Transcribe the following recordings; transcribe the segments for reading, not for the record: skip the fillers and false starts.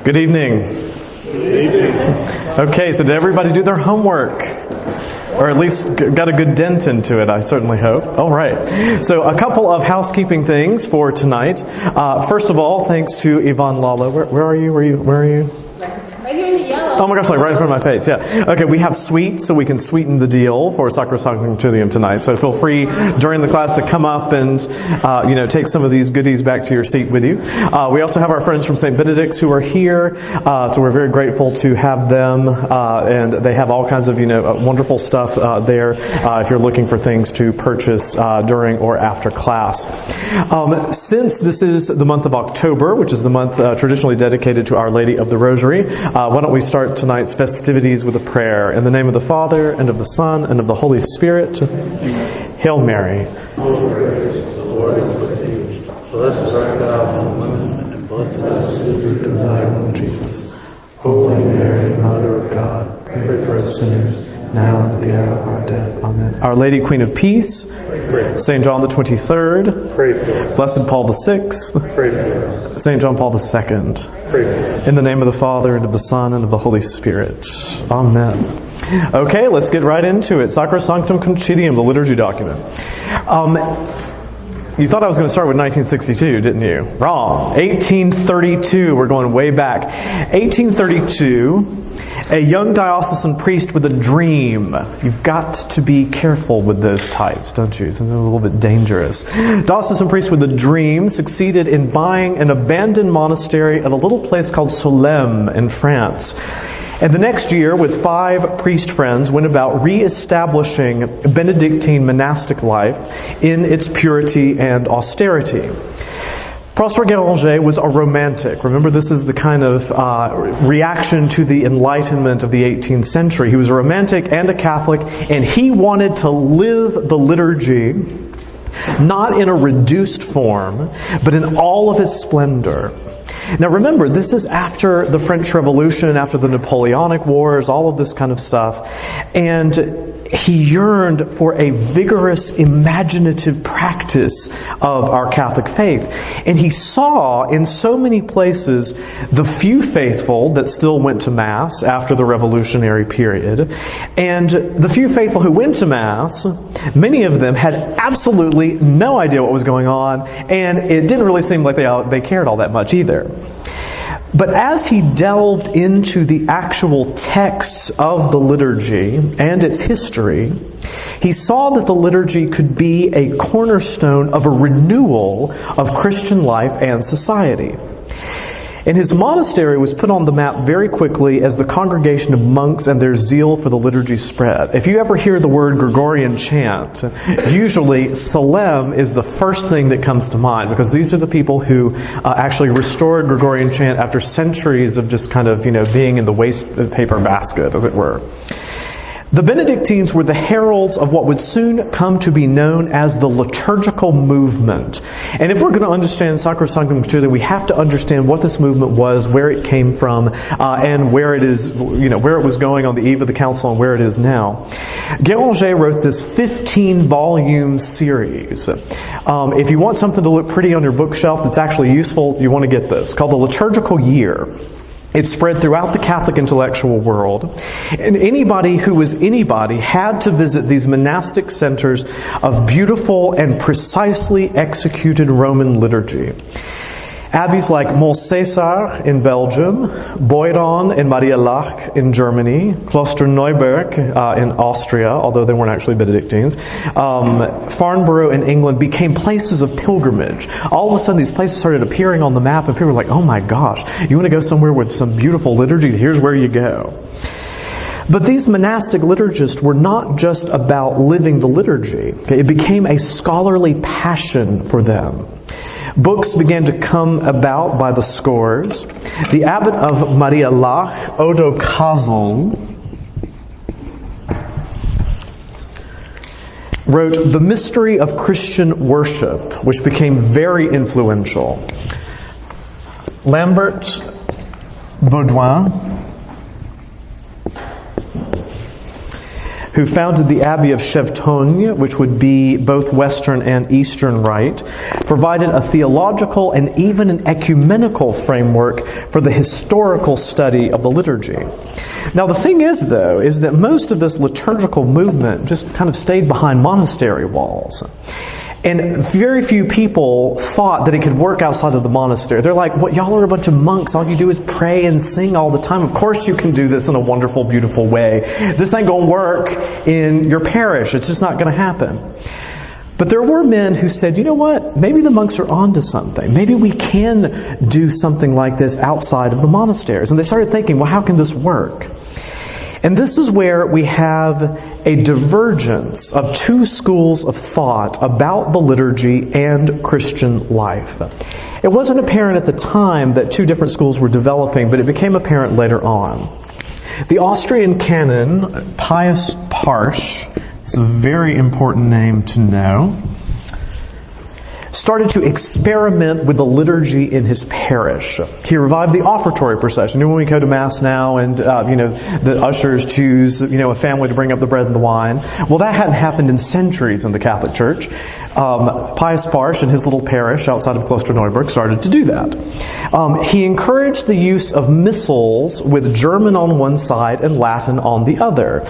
Good evening. Good evening. Okay, so did everybody do their homework? Or at least got a good dent into it, I certainly hope. All right. So a couple of housekeeping things for tonight. First of all, thanks to Yvonne Lalo. Where are you? Where are you? Right here in the yellow. Oh my gosh, like right in front of my face, yeah. Okay, we have sweets, so we can sweeten the deal for Sacrosanctum Concilium tonight. So feel free during the class to come up and, take some of these goodies back to your seat with you. We also have our friends from St. Benedict's who are here, so we're very grateful to have them, and they have all kinds of, wonderful stuff there if you're looking for things to purchase during or after class. Since this is the month of October, which is the month traditionally dedicated to Our Lady of the Rosary, why don't we start tonight's festivities with a prayer. In the name of the Father, and of the Son, and of the Holy Spirit. Hail Mary. Full of grace, the Lord is with you. Blessed art thou among women, and blessed is the fruit of thy womb, Jesus. Holy Mary, Mother of God, pray for us sinners, now and at the hour of our death. Amen. Our Lady, Queen of Peace. St. John the 23rd. Pray for us. Blessed Paul VI. Pray for us. St. John Paul II. Pray for us. In the name of the Father, and of the Son, and of the Holy Spirit. Amen. Okay, let's get right into it. Sacrosanctum Concilium, the liturgy document. You thought I was going to start with 1962, didn't you? Wrong. 1832. We're going way back. 1832. A young diocesan priest with a dream. You've got to be careful with those types, don't you? It's a little bit dangerous. Diocesan priest with a dream succeeded in buying an abandoned monastery at a little place called Solesmes in France. And the next year, with 5 priest friends, went about re-establishing Benedictine monastic life in its purity and austerity. Prosper Guéranger was a romantic. Remember, this is the kind of reaction to the Enlightenment of the 18th century. He was a romantic and a Catholic, and he wanted to live the liturgy not in a reduced form, but in all of its splendor. Now remember, this is after the French Revolution, after the Napoleonic Wars, all of this kind of stuff. And he yearned for a vigorous, imaginative practice of our Catholic faith. And he saw in so many places the few faithful that still went to Mass after the revolutionary period. And the few faithful who went to Mass, many of them had absolutely no idea what was going on, and it didn't really seem like they cared all that much either. But as he delved into the actual texts of the liturgy and its history, he saw that the liturgy could be a cornerstone of a renewal of Christian life and society. And his monastery was put on the map very quickly as the congregation of monks and their zeal for the liturgy spread. If you ever hear the word Gregorian chant, usually Solesmes is the first thing that comes to mind, because these are the people who actually restored Gregorian chant after centuries of just kind of, being in the waste paper basket, as it were. The Benedictines were the heralds of what would soon come to be known as the liturgical movement. And if we're going to understand Sacrosanctum Concilium, we have to understand what this movement was, where it came from, and where it is, where it was going on the eve of the council and where it is now. Guéranger wrote this 15-volume series. If you want something to look pretty on your bookshelf that's actually useful, you want to get this, called The Liturgical Year. It spread throughout the Catholic intellectual world. And anybody who was anybody had to visit these monastic centers of beautiful and precisely executed Roman liturgy. Abbeys like Montcésar in Belgium, Boiron and Marialach in Germany, Kloster Neuburg in Austria, although they weren't actually Benedictines, Farnborough in England became places of pilgrimage. All of a sudden these places started appearing on the map, and people were like, oh my gosh, you want to go somewhere with some beautiful liturgy? Here's where you go. But these monastic liturgists were not just about living the liturgy. It became a scholarly passion for them. Books began to come about by the scores. The abbot of Marialach, Odo Kazel, wrote The Mystery of Christian Worship, which became very influential. Lambert Baudouin, who founded the Abbey of Chevtogne, which would be both Western and Eastern Rite, provided a theological and even an ecumenical framework for the historical study of the liturgy. Now the thing is, though, is that most of this liturgical movement just kind of stayed behind monastery walls. And very few people thought that it could work outside of the monastery. They're like, "What? Y'all are a bunch of monks. All you do is pray and sing all the time. Of course you can do this in a wonderful, beautiful way. This ain't going to work in your parish. It's just not going to happen." But there were men who said, "You know what? Maybe the monks are onto something. Maybe we can do something like this outside of the monasteries." And they started thinking, well, how can this work? And this is where we have a divergence of two schools of thought about the liturgy and Christian life. It wasn't apparent at the time that two different schools were developing, but it became apparent later on. The Austrian canon, Pius Parsch, it's a very important name to know, started to experiment with the liturgy in his parish. He revived the offertory procession. You know, when we go to Mass now and, the ushers choose, a family to bring up the bread and the wine. Well, that hadn't happened in centuries in the Catholic Church. Pius Parsch in his little parish outside of Klosterneuburg started to do that. He encouraged the use of missals with German on one side and Latin on the other.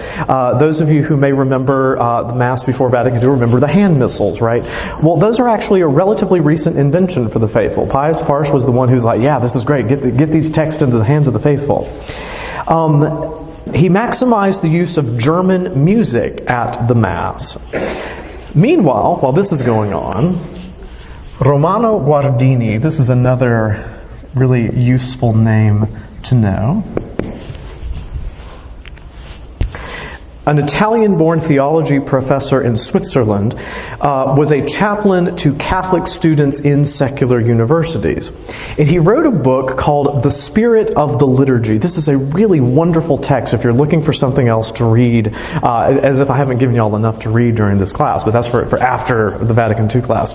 Those of you who may remember the Mass before Vatican II remember the hand missals, right? Well, those are actually a relatively recent invention for the faithful. Pius Parsch was the one who's like, yeah, this is great. Get these texts into the hands of the faithful. He maximized the use of German music at the Mass. Meanwhile, while this is going on, Romano Guardini, this is another really useful name to know, an Italian-born theology professor in Switzerland, was a chaplain to Catholic students in secular universities. And he wrote a book called The Spirit of the Liturgy. This is a really wonderful text if you're looking for something else to read, as if I haven't given you all enough to read during this class, but that's for after the Vatican II class.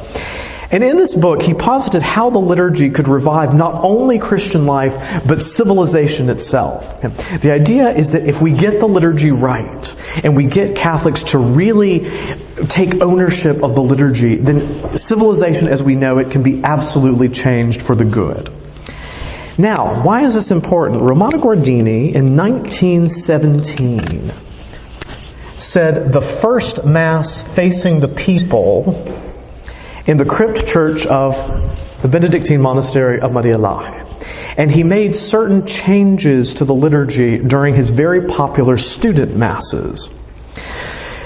And in this book, he posited how the liturgy could revive not only Christian life, but civilization itself. The idea is that if we get the liturgy right, and we get Catholics to really take ownership of the liturgy, then civilization as we know it can be absolutely changed for the good. Now, why is this important? Romano Guardini in 1917 said the first Mass facing the people in the crypt church of the Benedictine monastery of Maria Laach. And he made certain changes to the liturgy during his very popular student masses.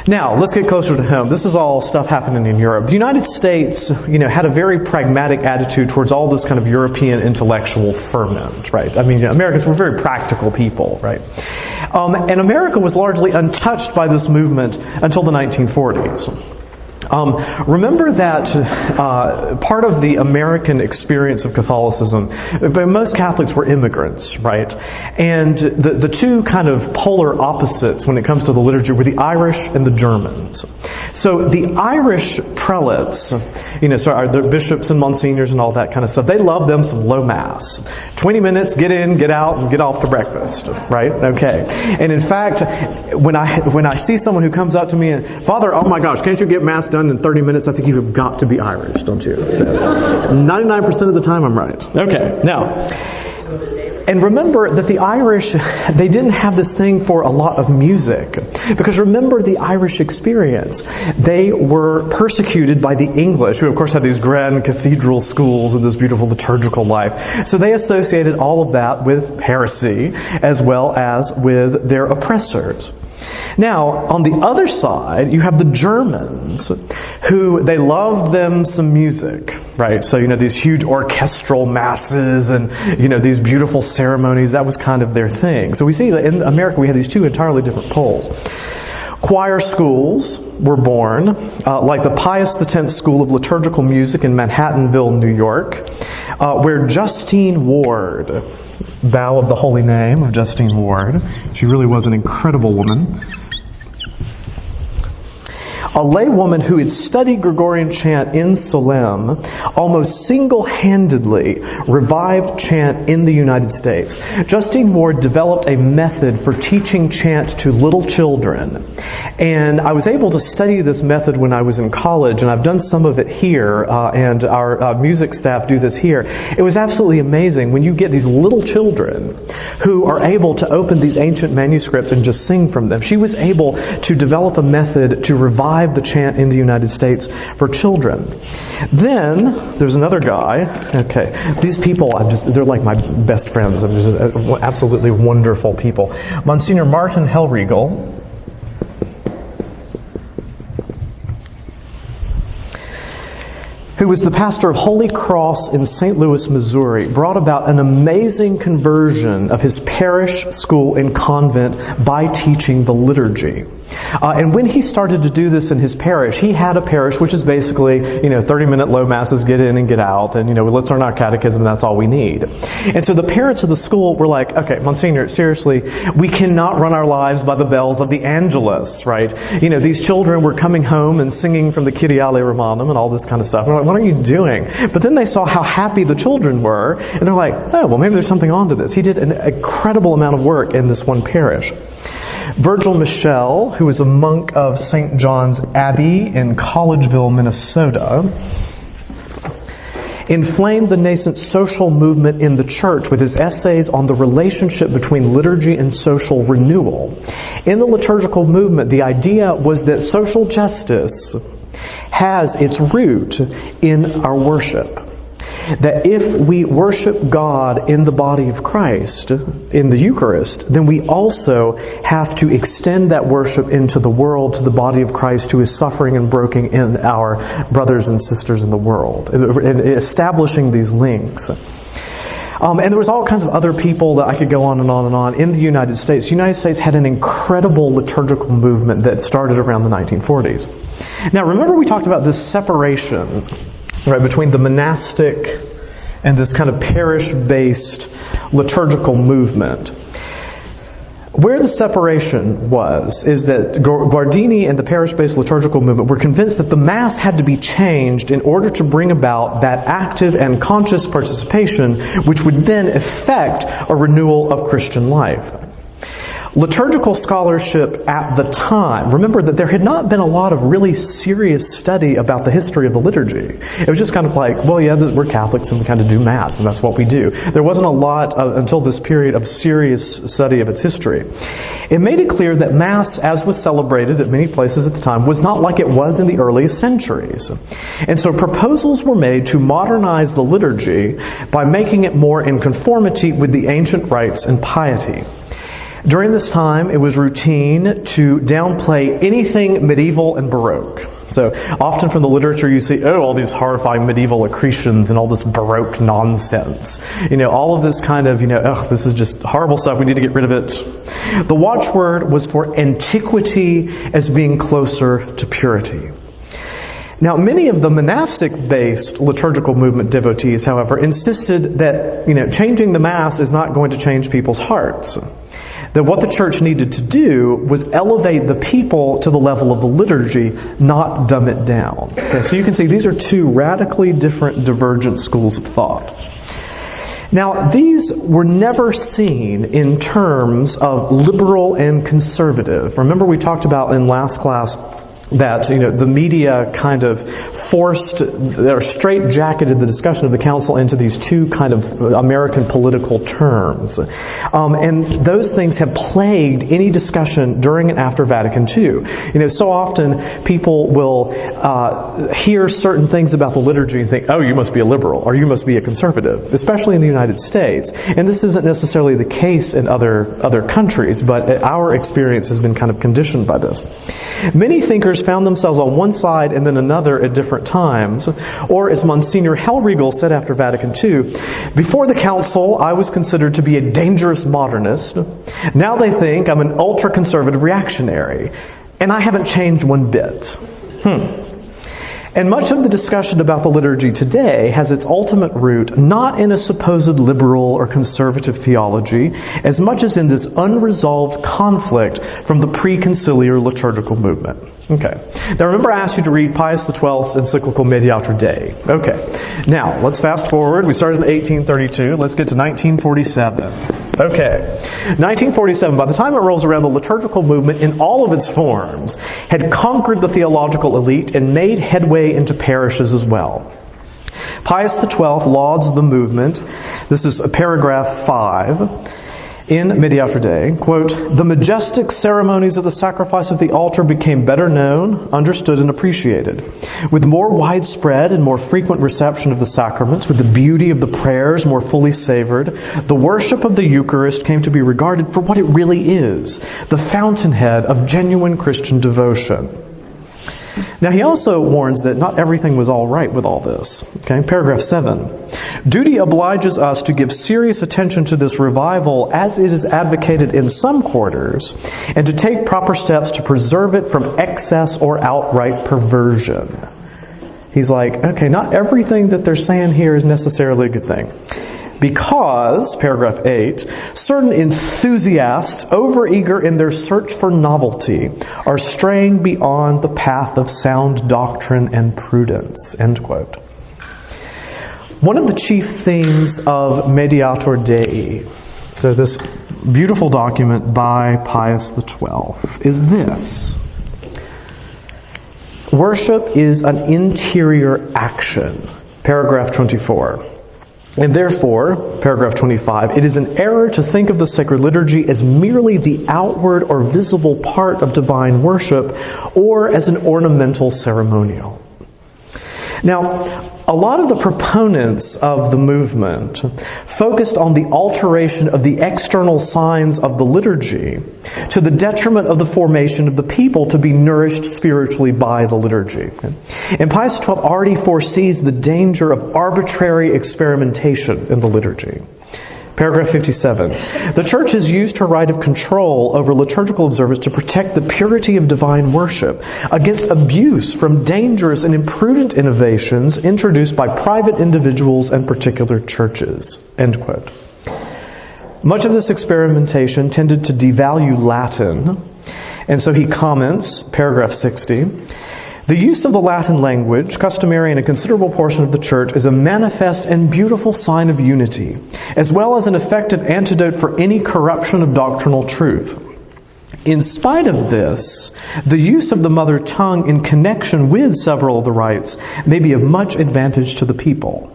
Now, let's get closer to home. This is all stuff happening in Europe. The United States, had a very pragmatic attitude towards all this kind of European intellectual ferment, right? I mean, Americans were very practical people, right? And America was largely untouched by this movement until the 1940s. Remember that part of the American experience of Catholicism, most Catholics were immigrants, right? And the two kind of polar opposites when it comes to the liturgy were the Irish and the Germans. So the Irish prelates, the bishops and monsignors and all that kind of stuff, they love them some low Mass. 20 minutes, get in, get out, and get off to breakfast, right? Okay. And in fact, when I see someone who comes up to me and, "Father, oh my gosh, can't you get Mass done in 30 minutes? I think you have got to be Irish, don't you?" So, 99% of the time I'm right. Okay, now, and remember that the Irish, they didn't have this thing for a lot of music. Because remember the Irish experience. They were persecuted by the English, who of course had these grand cathedral schools and this beautiful liturgical life. So they associated all of that with heresy, as well as with their oppressors. Now, on the other side, you have the Germans, who they loved them some music, right? So, these huge orchestral masses and, these beautiful ceremonies, that was kind of their thing. So we see that in America we have these two entirely different poles. Choir schools were born, like the Pius X School of Liturgical Music in Manhattanville, New York, where Justine Ward, Vow of the Holy Name of Justine Ward, she really was an incredible woman. a laywoman who had studied Gregorian chant in Salem, almost single-handedly revived chant in the United States. Justine Ward developed a method for teaching chant to little children. And I was able to study this method when I was in college, and I've done some of it here, and our music staff do this here. It was absolutely amazing when you get these little children who are able to open these ancient manuscripts and just sing from them. She was able to develop a method to revive the chant in the United States for children. Then, there's another guy. Okay, these people, they're like my best friends. I'm just absolutely wonderful people. Monsignor Martin Hellriegel, who was the pastor of Holy Cross in St. Louis, Missouri, brought about an amazing conversion of his parish, school, and convent by teaching the liturgy. And when he started to do this in his parish, he had a parish which is basically, 30-minute low masses, get in and get out, and, let's learn our catechism, that's all we need. And so the parents of the school were like, okay, Monsignor, seriously, we cannot run our lives by the bells of the Angelus, right? These children were coming home and singing from the Kyrie Romanum and all this kind of stuff. And we're like, what are you doing? But then they saw how happy the children were, and they're like, oh, well, maybe there's something onto this. He did an incredible amount of work in this one parish. Virgil Michel, who was a monk of St. John's Abbey in Collegeville, Minnesota, inflamed the nascent social movement in the church with his essays on the relationship between liturgy and social renewal. In the liturgical movement, the idea was that social justice has its root in our worship. That if we worship God in the body of Christ, in the Eucharist, then we also have to extend that worship into the world, to the body of Christ who is suffering and broken in our brothers and sisters in the world, and establishing these links. And there was all kinds of other people that I could go on and on and on in the United States. The United States had an incredible liturgical movement that started around the 1940s. Now, remember we talked about this separation, right, between the monastic and this kind of parish-based liturgical movement. Where the separation is that Guardini and the parish-based liturgical movement were convinced that the Mass had to be changed in order to bring about that active and conscious participation which would then effect a renewal of Christian life. Liturgical scholarship at the time, remember that there had not been a lot of really serious study about the history of the liturgy. It was just kind of like, well, yeah, we're Catholics and we kind of do Mass, and that's what we do. There wasn't a lot until this period of serious study of its history. It made it clear that Mass, as was celebrated at many places at the time, was not like it was in the earliest centuries. And so proposals were made to modernize the liturgy by making it more in conformity with the ancient rites and piety. During this time, it was routine to downplay anything medieval and Baroque. So often from the literature you see, all these horrifying medieval accretions and all this Baroque nonsense. All of this kind of, this is just horrible stuff, we need to get rid of it. The watchword was for antiquity as being closer to purity. Now, many of the monastic-based liturgical movement devotees, however, insisted that, changing the Mass is not going to change people's hearts. That what the church needed to do was elevate the people to the level of the liturgy, not dumb it down. Okay, so you can see these are two radically different, divergent schools of thought. Now, these were never seen in terms of liberal and conservative. Remember we talked about in last class that the media kind of forced or straitjacketed the discussion of the council into these two kind of American political terms. And those things have plagued any discussion during and after Vatican II. So often people will hear certain things about the liturgy and think, oh, you must be a liberal or you must be a conservative, especially in the United States. And this isn't necessarily the case in other countries, but our experience has been kind of conditioned by this. Many thinkers found themselves on one side and then another at different times. Or as Monsignor Hellriegel said after Vatican II, before the council I was considered to be a dangerous modernist. Now they think I'm an ultra-conservative reactionary. And I haven't changed one bit. And much of the discussion about the liturgy today has its ultimate root not in a supposed liberal or conservative theology, as much as in this unresolved conflict from the pre-conciliar liturgical movement. Okay. Now remember I asked you to read Pius XII's encyclical Mediator Dei. Okay. Now, let's fast forward. We started in 1832. Let's get to 1947. Okay. 1947, by the time it rolls around, the liturgical movement in all of its forms had conquered the theological elite and made headway into parishes as well. Pius XII lauds the movement. This is paragraph 5. In Mediator Dei, quote, "The majestic ceremonies of the sacrifice of the altar became better known, understood, and appreciated. With more widespread and more frequent reception of the sacraments, with the beauty of the prayers more fully savored, the worship of the Eucharist came to be regarded for what it really is, the fountainhead of genuine Christian devotion." Now he also warns that not everything was all right with all this. Okay, paragraph 7. "Duty obliges us to give serious attention to this revival as it is advocated in some quarters, and to take proper steps to preserve it from excess or outright perversion." He's like, okay, not everything that they're saying here is necessarily a good thing. Because, paragraph 8, certain enthusiasts, overeager in their search for novelty, are straying beyond the path of sound doctrine and prudence. End quote. One of the chief themes of Mediator Dei, so this beautiful document by Pius XII, is this. Worship is an interior action. Paragraph 24. And therefore, paragraph 25, it is an error to think of the sacred liturgy as merely the outward or visible part of divine worship or as an ornamental ceremonial. Now, a lot of the proponents of the movement focused on the alteration of the external signs of the liturgy to the detriment of the formation of the people to be nourished spiritually by the liturgy. And Pius XII already foresees the danger of arbitrary experimentation in the liturgy. Paragraph 57. "The Church has used her right of control over liturgical observance to protect the purity of divine worship against abuse from dangerous and imprudent innovations introduced by private individuals and particular churches." End quote. Much of this experimentation tended to devalue Latin, and so he comments, paragraph 60, "The use of the Latin language, customary in a considerable portion of the Church, is a manifest and beautiful sign of unity, as well as an effective antidote for any corruption of doctrinal truth. In spite of this, the use of the mother tongue in connection with several of the rites may be of much advantage to the people."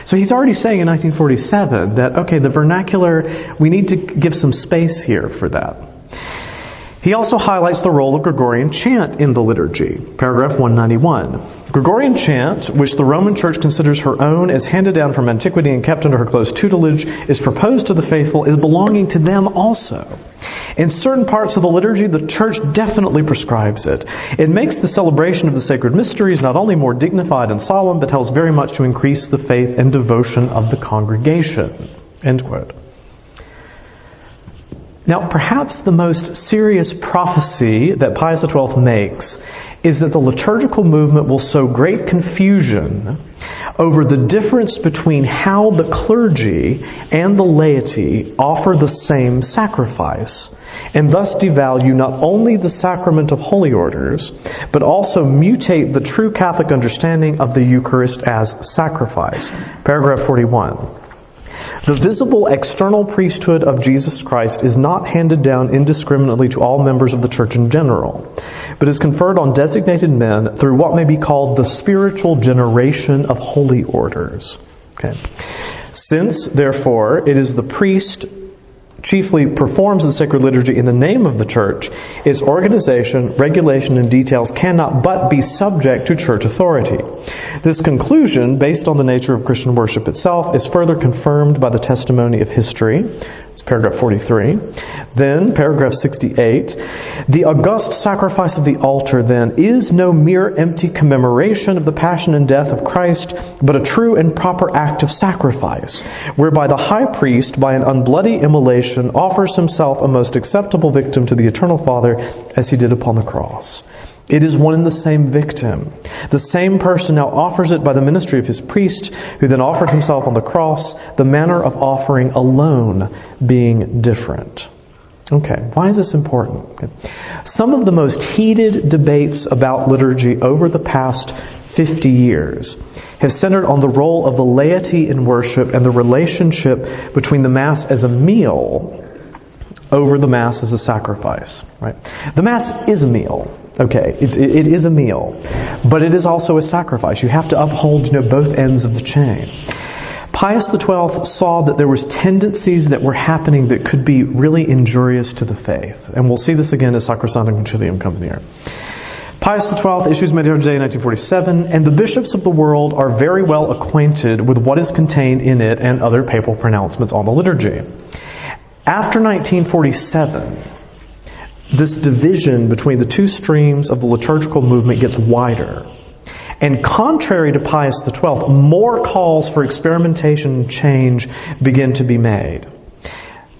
So he's already saying in 1947 that, okay, the vernacular, we need to give some space here for that. He also highlights the role of Gregorian chant in the liturgy. Paragraph 191. "Gregorian chant, which the Roman Church considers her own, as handed down from antiquity and kept under her close tutelage, is proposed to the faithful, is belonging to them also. In certain parts of the liturgy, the Church definitely prescribes it. It makes the celebration of the sacred mysteries not only more dignified and solemn, but helps very much to increase the faith and devotion of the congregation." End quote. Now, perhaps the most serious prophecy that Pius XII makes is that the liturgical movement will sow great confusion over the difference between how the clergy and the laity offer the same sacrifice, and thus devalue not only the sacrament of holy orders, but also mutate the true Catholic understanding of the Eucharist as sacrifice. Paragraph 41. "The visible external priesthood of Jesus Christ is not handed down indiscriminately to all members of the Church in general, but is conferred on designated men through what may be called the spiritual generation of holy orders." Okay. "Since, therefore, it is the priest chiefly performs the sacred liturgy in the name of the Church, its organization, regulation, and details cannot but be subject to Church authority. This conclusion, based on the nature of Christian worship itself, is further confirmed by the testimony of history." It's paragraph 43. Then, paragraph 68. "The august sacrifice of the altar, then, is no mere empty commemoration of the passion and death of Christ, but a true and proper act of sacrifice, whereby the high priest, by an unbloody immolation, offers himself a most acceptable victim to the Eternal Father, as he did upon the cross. It is one and the same victim. The same person now offers it by the ministry of his priest, who then offered himself on the cross, the manner of offering alone being different." Okay, why is this important? Okay. Some of the most heated debates about liturgy over the past 50 years have centered on the role of the laity in worship and the relationship between the Mass as a meal over the Mass as a sacrifice. Right? The Mass is a meal. Okay, it is a meal, but it is also a sacrifice. You have to uphold, both ends of the chain. Pius XII saw that there was tendencies that were happening that could be really injurious to the faith. And we'll see this again as Sacrosanctum Concilium comes near. Pius XII issues Mediator Dei in 1947, and the bishops of the world are very well acquainted with what is contained in it and other papal pronouncements on the liturgy. After 1947, this division between the two streams of the liturgical movement gets wider. And contrary to Pius XII, more calls for experimentation and change begin to be made.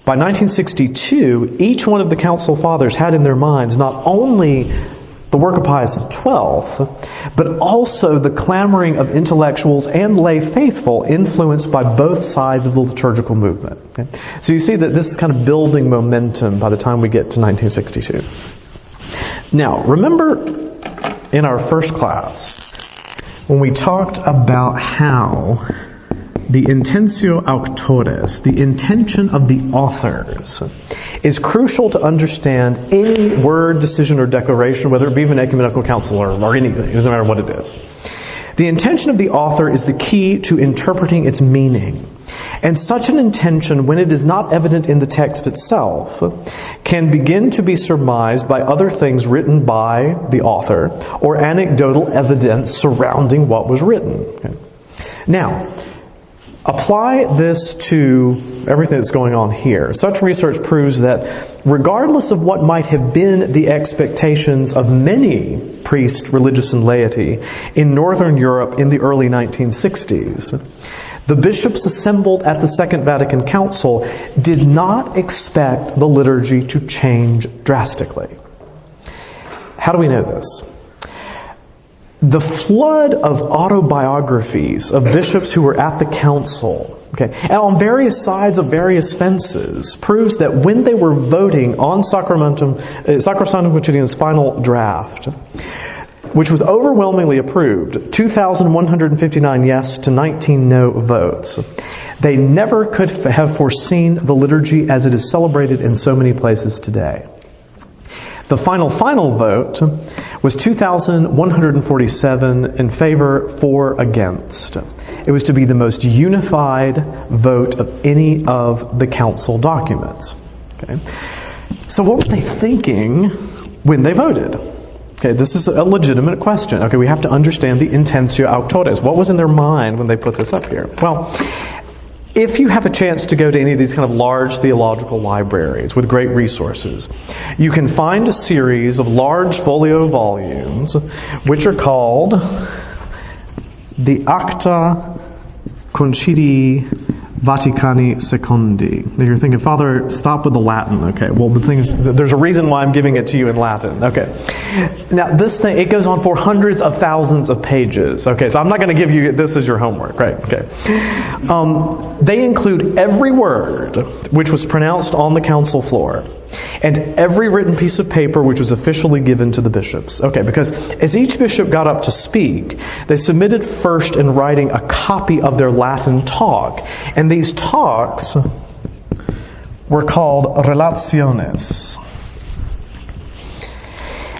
By 1962, each one of the Council Fathers had in their minds not only the work of Pius XII, but also the clamoring of intellectuals and lay faithful influenced by both sides of the liturgical movement. Okay? So you see that this is kind of building momentum by the time we get to 1962. Now, remember in our first class, when we talked about how the intentio auctores, the intention of the authors, is crucial to understand any word, decision, or declaration, whether it be an ecumenical council or anything. It doesn't matter what it is. The intention of the author is the key to interpreting its meaning. And such an intention, when it is not evident in the text itself, can begin to be surmised by other things written by the author or anecdotal evidence surrounding what was written. Okay. Now, apply this to everything that's going on here. Such research proves that regardless of what might have been the expectations of many priests, religious, and laity in Northern Europe in the early 1960s, the bishops assembled at the Second Vatican Council did not expect the liturgy to change drastically. How do we know this? The flood of autobiographies of bishops who were at the council, and on various sides of various fences, proves that when they were voting on Sacrosanctum Concilium's final draft, which was overwhelmingly approved, 2,159 yes to 19 no votes, they never could have foreseen the liturgy as it is celebrated in so many places today. The final vote was 2,147 in favor, 4 against. It was to be the most unified vote of any of the council documents. Okay? So what were they thinking when they voted? Okay, this is a legitimate question. Okay, we have to understand the intentio auctores. What was in their mind when they put this up here? Well, if you have a chance to go to any of these kind of large theological libraries with great resources, you can find a series of large folio volumes which are called the Acta Concilii Vaticani Secondi. Now you're thinking, Father, stop with the Latin. Okay, well the thing is, there's a reason why I'm giving it to you in Latin. Okay. Now this thing, it goes on for hundreds of thousands of pages. Okay, so I'm not going to give you this as your homework, right? Okay. They include every word which was pronounced on the council floor and every written piece of paper which was officially given to the bishops. Okay, because as each bishop got up to speak, they submitted first in writing a copy of their Latin talk. And these talks were called relationes.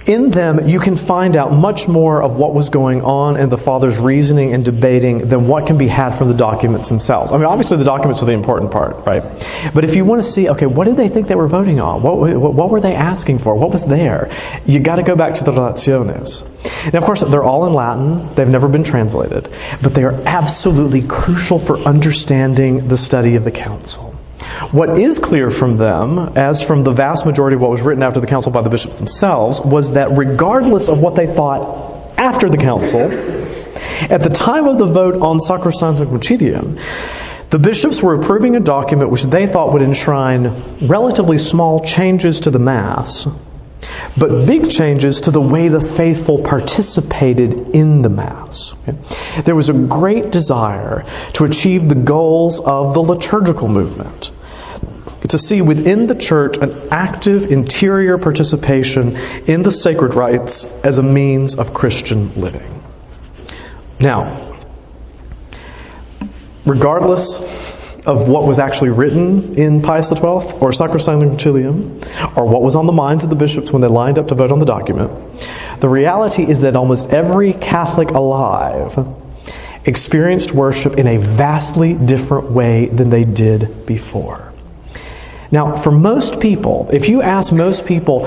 In them, you can find out much more of what was going on in the Father's reasoning and debating than what can be had from the documents themselves. I mean, obviously the documents are the important part, right? But if you want to see, okay, what did they think they were voting on? What were they asking for? What was there? You got to go back to the relationes. Now, of course, they're all in Latin. They've never been translated. But they are absolutely crucial for understanding the study of the council. What is clear from them, as from the vast majority of what was written after the council by the bishops themselves, was that regardless of what they thought after the council, at the time of the vote on Sacrosanctum Concilium, the bishops were approving a document which they thought would enshrine relatively small changes to the Mass, but big changes to the way the faithful participated in the Mass. Okay? There was a great desire to achieve the goals of the liturgical movement, to see within the church an active interior participation in the sacred rites as a means of Christian living. Now, regardless of what was actually written in Pius XII or Sacrosanctum Concilium, or what was on the minds of the bishops when they lined up to vote on the document, the reality is that almost every Catholic alive experienced worship in a vastly different way than they did before. Now, for most people, if you ask most people,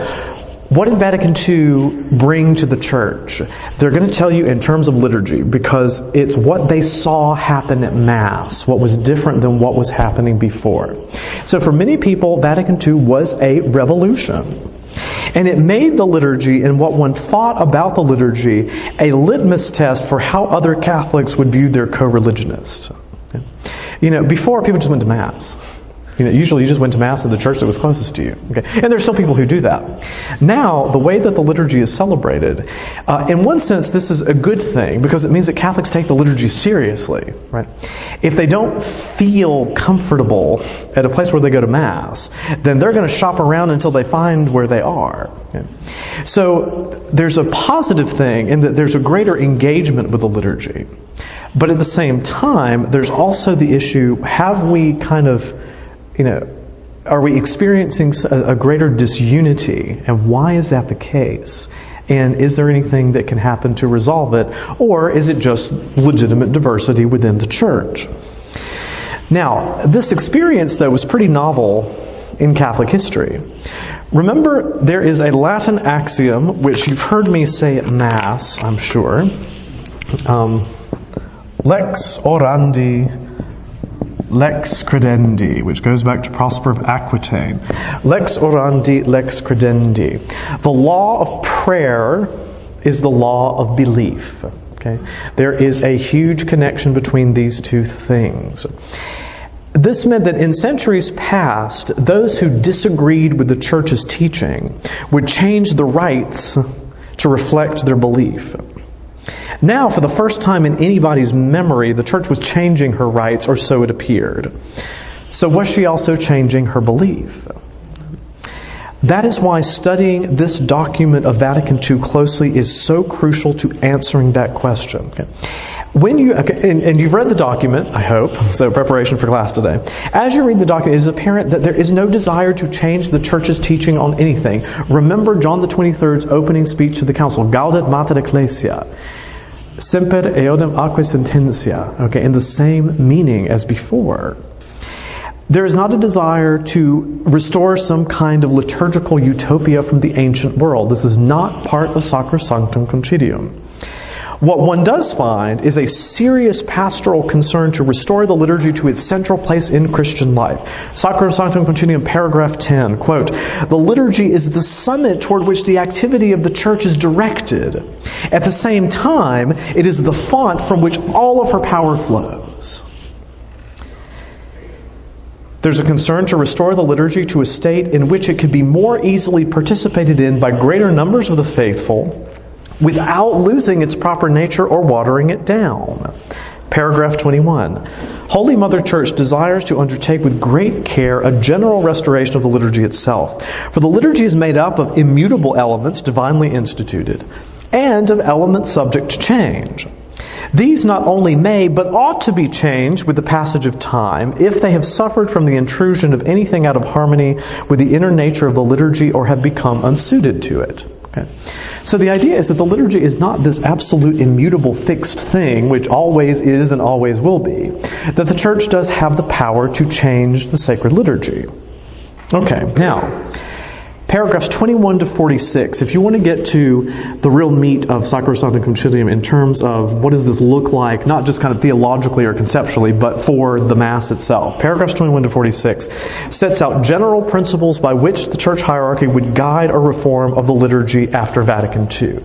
what did Vatican II bring to the church? They're going to tell you in terms of liturgy, because it's what they saw happen at Mass, what was different than what was happening before. So for many people, Vatican II was a revolution. And it made the liturgy and what one thought about the liturgy a litmus test for how other Catholics would view their co-religionists. Before, people just went to Mass. Usually you just went to Mass in the church that was closest to you. Okay? And there's still people who do that. Now, the way that the liturgy is celebrated, in one sense, this is a good thing, because it means that Catholics take the liturgy seriously. Right? If they don't feel comfortable at a place where they go to Mass, then they're going to shop around until they find where they are. Okay? So there's a positive thing in that there's a greater engagement with the liturgy. But at the same time, there's also the issue, have we kind of are we experiencing a greater disunity? And why is that the case? And is there anything that can happen to resolve it? Or is it just legitimate diversity within the church? Now, this experience, though, was pretty novel in Catholic history. Remember, there is a Latin axiom, which you've heard me say at Mass, I'm sure. Lex orandi, lex credendi, which goes back to Prosper of Aquitaine. Lex orandi, lex credendi. The law of prayer is the law of belief. Okay? There is a huge connection between these two things. This meant that in centuries past, those who disagreed with the church's teaching would change the rites to reflect their belief. Now, for the first time in anybody's memory, the church was changing her rites, or so it appeared. So was she also changing her belief? That is why studying this document of Vatican II closely is so crucial to answering that question. Okay. And you've read the document, I hope, so preparation for class today. As you read the document, it is apparent that there is no desire to change the church's teaching on anything. Remember John the 23rd's opening speech to the council, Gaudet Mater Ecclesia. Semper eodem aquae sententia, okay, in the same meaning as before. There is not a desire to restore some kind of liturgical utopia from the ancient world. This is not part of Sacrosanctum Concilium. What one does find is a serious pastoral concern to restore the liturgy to its central place in Christian life. Sacrosanctum Concilium, paragraph 10, quote, "The liturgy is the summit toward which the activity of the church is directed. At the same time, it is the font from which all of her power flows." There's a concern to restore the liturgy to a state in which it could be more easily participated in by greater numbers of the faithful, without losing its proper nature or watering it down. Paragraph 21. Holy Mother Church desires to undertake with great care a general restoration of the liturgy itself. For the liturgy is made up of immutable elements divinely instituted, and of elements subject to change. These not only may, but ought to be changed with the passage of time, if they have suffered from the intrusion of anything out of harmony with the inner nature of the liturgy or have become unsuited to it. Okay. So the idea is that the liturgy is not this absolute immutable fixed thing which always is and always will be. That the church does have the power to change the sacred liturgy. Okay, now, paragraphs 21 to 46, if you want to get to the real meat of Sacrosanctum Concilium in terms of what does this look like, not just kind of theologically or conceptually, but for the Mass itself. Paragraphs 21 to 46 sets out general principles by which the church hierarchy would guide a reform of the liturgy after Vatican II.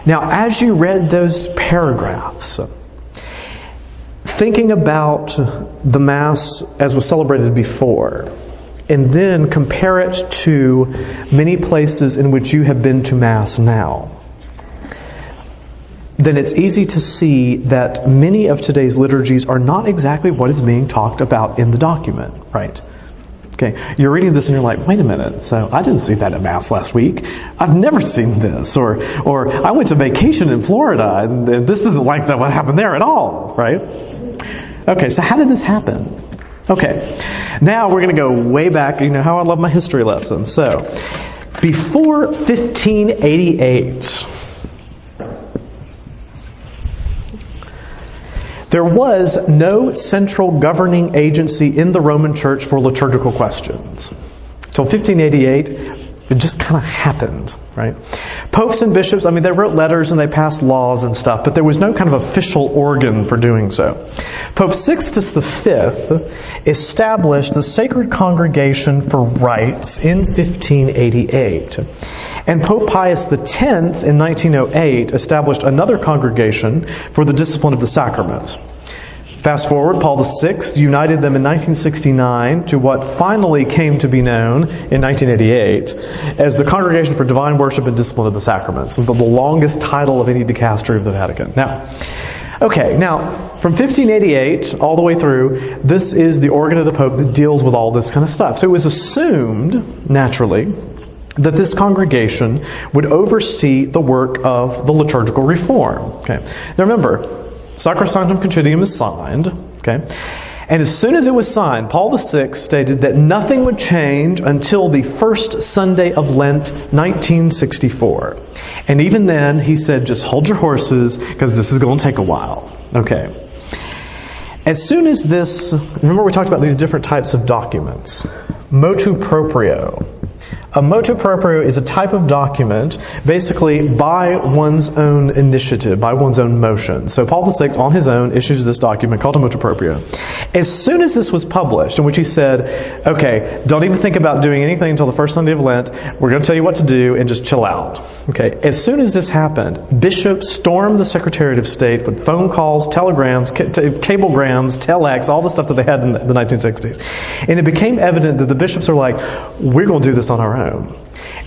Now, as you read those paragraphs, thinking about the Mass as was celebrated before, and then compare it to many places in which you have been to Mass now, then it's easy to see that many of today's liturgies are not exactly what is being talked about in the document, right? Okay, you're reading this and you're like, wait a minute, so I didn't see that at Mass last week. I've never seen this. Or I went to vacation in Florida and this isn't like that what happened there at all, right? Okay, so how did this happen? Okay, now we're going to go way back. You know how I love my history lessons. So, before 1588, there was no central governing agency in the Roman Church for liturgical questions. Till 1588, it just kind of happened, right? Popes and bishops, they wrote letters and they passed laws and stuff, but there was no kind of official organ for doing so. Pope Sixtus V established the Sacred Congregation for Rites in 1588. And Pope Pius X in 1908 established another congregation for the discipline of the sacraments. Fast forward, Paul VI united them in 1969 to what finally came to be known in 1988 as the Congregation for Divine Worship and Discipline of the Sacraments, the longest title of any dicastery of the Vatican. Now, from 1588 all the way through, this is the organ of the Pope that deals with all this kind of stuff. So it was assumed, naturally, that this congregation would oversee the work of the liturgical reform. Okay. Now remember, Sacrosanctum Concilium is signed, okay? And as soon as it was signed, Paul VI stated that nothing would change until the first Sunday of Lent, 1964. And even then, he said, just hold your horses, because this is going to take a while. Okay. As soon as this, remember we talked about these different types of documents. Motu proprio. A motu proprio is a type of document basically by one's own initiative, by one's own motion. So Paul VI, on his own, issues this document called a motu proprio. As soon as this was published, in which he said, okay, don't even think about doing anything until the first Sunday of Lent. We're going to tell you what to do and just chill out. Okay. As soon as this happened, bishops stormed the Secretariat of State with phone calls, telegrams, cablegrams, telex, all the stuff that they had in the 1960s. And it became evident that the bishops are like, we're going to do this on our own.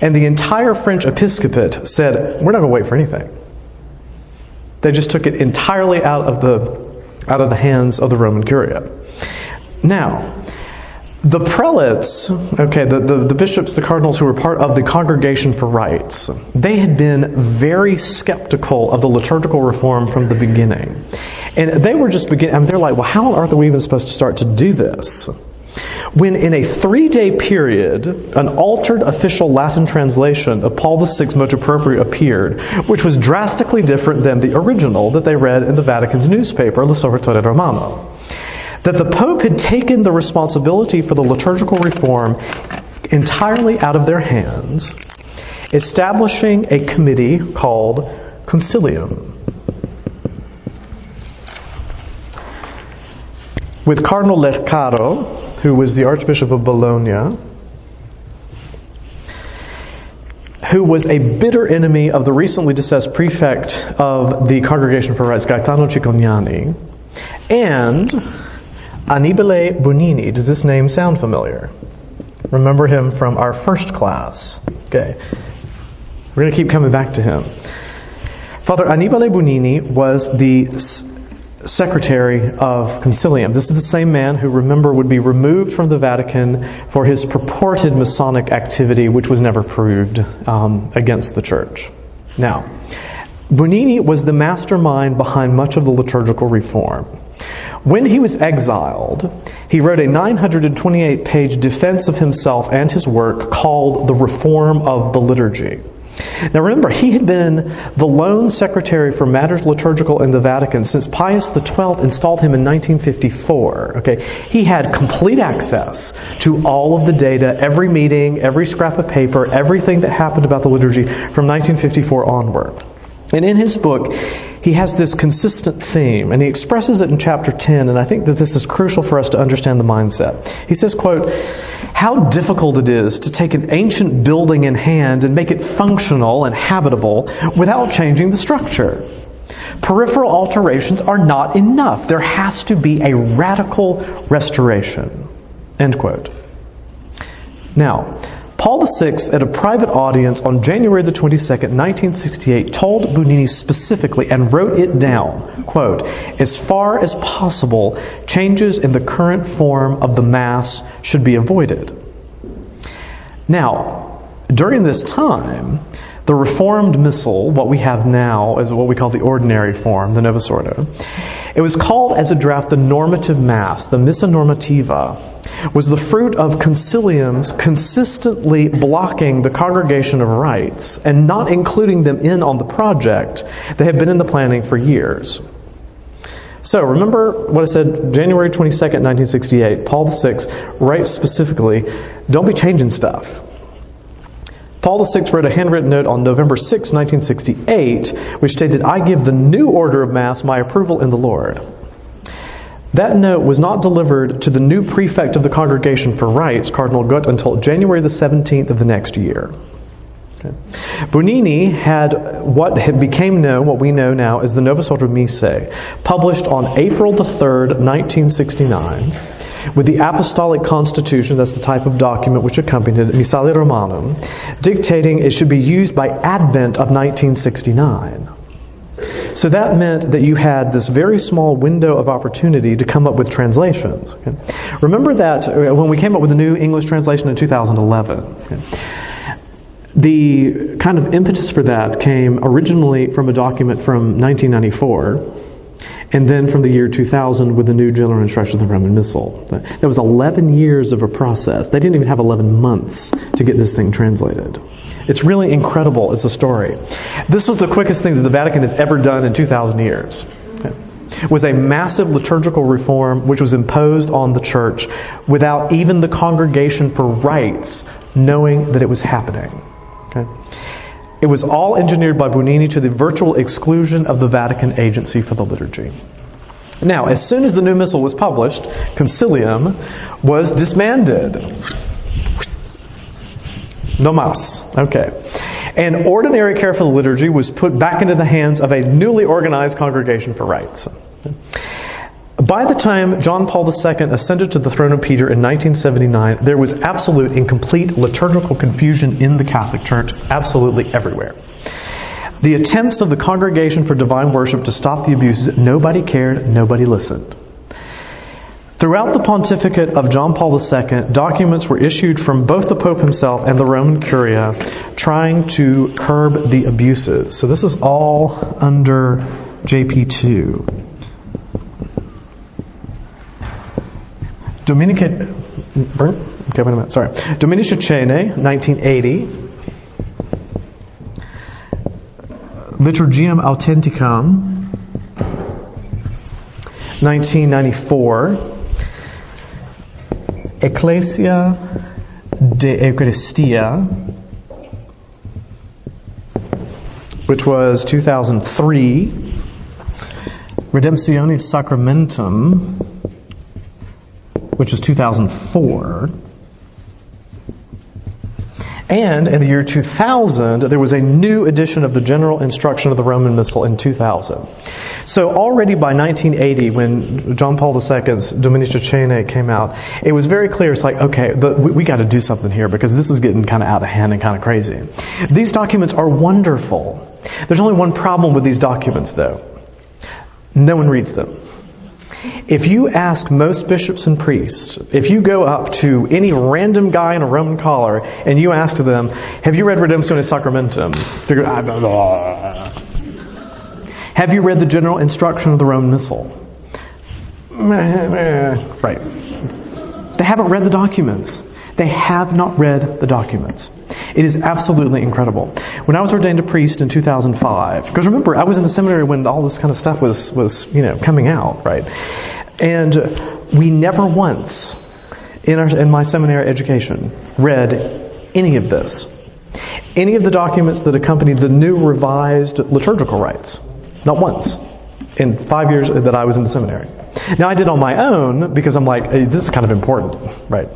And the entire French episcopate said, we're not going to wait for anything. They just took it entirely out of the hands of the Roman Curia. Now, the prelates, the bishops, the cardinals who were part of the Congregation for Rites, they had been very skeptical of the liturgical reform from the beginning. And they were just they're like, well, how on earth are we even supposed to start to do this? When in a 3-day period, an altered official Latin translation of Paul VI's motu proprio appeared, which was drastically different than the original that they read in the Vatican's newspaper, L'Osservatore Romano. That the Pope had taken the responsibility for the liturgical reform entirely out of their hands, establishing a committee called Concilium. With Cardinal Leccarro, who was the Archbishop of Bologna, who was a bitter enemy of the recently deceased prefect of the Congregation for Rites, Gaetano Cicognani, and Annibale Bonini. Does this name sound familiar? Remember him from our first class. Okay. We're going to keep coming back to him. Father Annibale Bonini was the secretary of Concilium. This is the same man who, remember, would be removed from the Vatican for his purported Masonic activity, which was never proved against the Church. Now, Bonini was the mastermind behind much of the liturgical reform. When he was exiled, he wrote a 928-page defense of himself and his work called The Reform of the Liturgy. Now remember, he had been the lone secretary for matters liturgical in the Vatican since Pius XII installed him in 1954. Okay, he had complete access to all of the data, every meeting, every scrap of paper, everything that happened about the liturgy from 1954 onward. And in his book, he has this consistent theme, and he expresses it in chapter 10, and I think that this is crucial for us to understand the mindset. He says, quote, "How difficult it is to take an ancient building in hand and make it functional and habitable without changing the structure. Peripheral alterations are not enough. There has to be a radical restoration." End quote. Now, Paul VI, at a private audience on January the 22nd, 1968, told Bonini specifically and wrote it down, quote, "As far as possible, changes in the current form of the Mass should be avoided." Now, during this time, the Reformed Missal, what we have now is what we call the ordinary form, the Novus Ordo. It was called as a draft the normative Mass, the Missa Normativa, was the fruit of conciliums consistently blocking the Congregation of Rites and not including them in on the project. They have been in the planning for years. So remember what I said, January 22nd, 1968, Paul VI writes specifically, don't be changing stuff. Paul VI wrote a handwritten note on November 6, 1968, which stated, I give the new order of Mass my approval in the Lord. That note was not delivered to the new prefect of the Congregation for Rites, Cardinal Gut, until January the 17th of the next year. Okay. Bonini had what became known, what we know now, as the Novus Ordo Missae, published on April the 3rd, 1969, with the Apostolic Constitution, that's the type of document which accompanied it, Missale Romanum, dictating it should be used by Advent of 1969. So that meant that you had this very small window of opportunity to come up with translations. Okay? Remember that when we came up with the New English translation in 2011, okay, the kind of impetus for that came originally from a document from 1994, and then from the year 2000 with the new General Instruction of the Roman Missal. That was 11 years of a process. They didn't even have 11 months to get this thing translated. It's really incredible as a story. This was the quickest thing that the Vatican has ever done in 2,000 years. It was a massive liturgical reform which was imposed on the Church without even the Congregation for Rites knowing that it was happening. Okay? It was all engineered by Bonini to the virtual exclusion of the Vatican Agency for the Liturgy. Now, as soon as the new missal was published, Concilium was disbanded. No mas. Okay. And ordinary care for the liturgy was put back into the hands of a newly organized Congregation for Rites. By the time John Paul II ascended to the throne of Peter in 1979, there was absolute and complete liturgical confusion in the Catholic Church, absolutely everywhere. The attempts of the Congregation for Divine Worship to stop the abuses, nobody cared, nobody listened. Throughout the pontificate of John Paul II, documents were issued from both the Pope himself and the Roman Curia trying to curb the abuses. So this is all under JP2. Dominici Cene, 1980. Liturgiam Authenticam, 1994. Ecclesia de Eucharistia, which was 2003. Redemptionis Sacramentum, which was 2004. And in the year 2000, there was a new edition of the General Instruction of the Roman Missal in 2000. So already by 1980, when John Paul II's Dominici Cene came out, it was very clear, it's like, okay, we got to do something here because this is getting kind of out of hand and kind of crazy. These documents are wonderful. There's only one problem with these documents, though. No one reads them. If you ask most bishops and priests, if you go up to any random guy in a Roman collar and you ask them, have you read Redemptionis Sacramentum? They're going, blah, blah. Have you read the General Instruction of the Roman Missal? Right. They haven't read the documents. They have not read the documents. It is absolutely incredible. When I was ordained a priest in 2005, because remember, I was in the seminary when all this kind of stuff was coming out, right? And we never once, in my seminary education, read any of this. Any of the documents that accompanied the new revised liturgical rites. Not once. In 5 years that I was in the seminary. Now I did on my own because I'm like, hey, this is kind of important, right?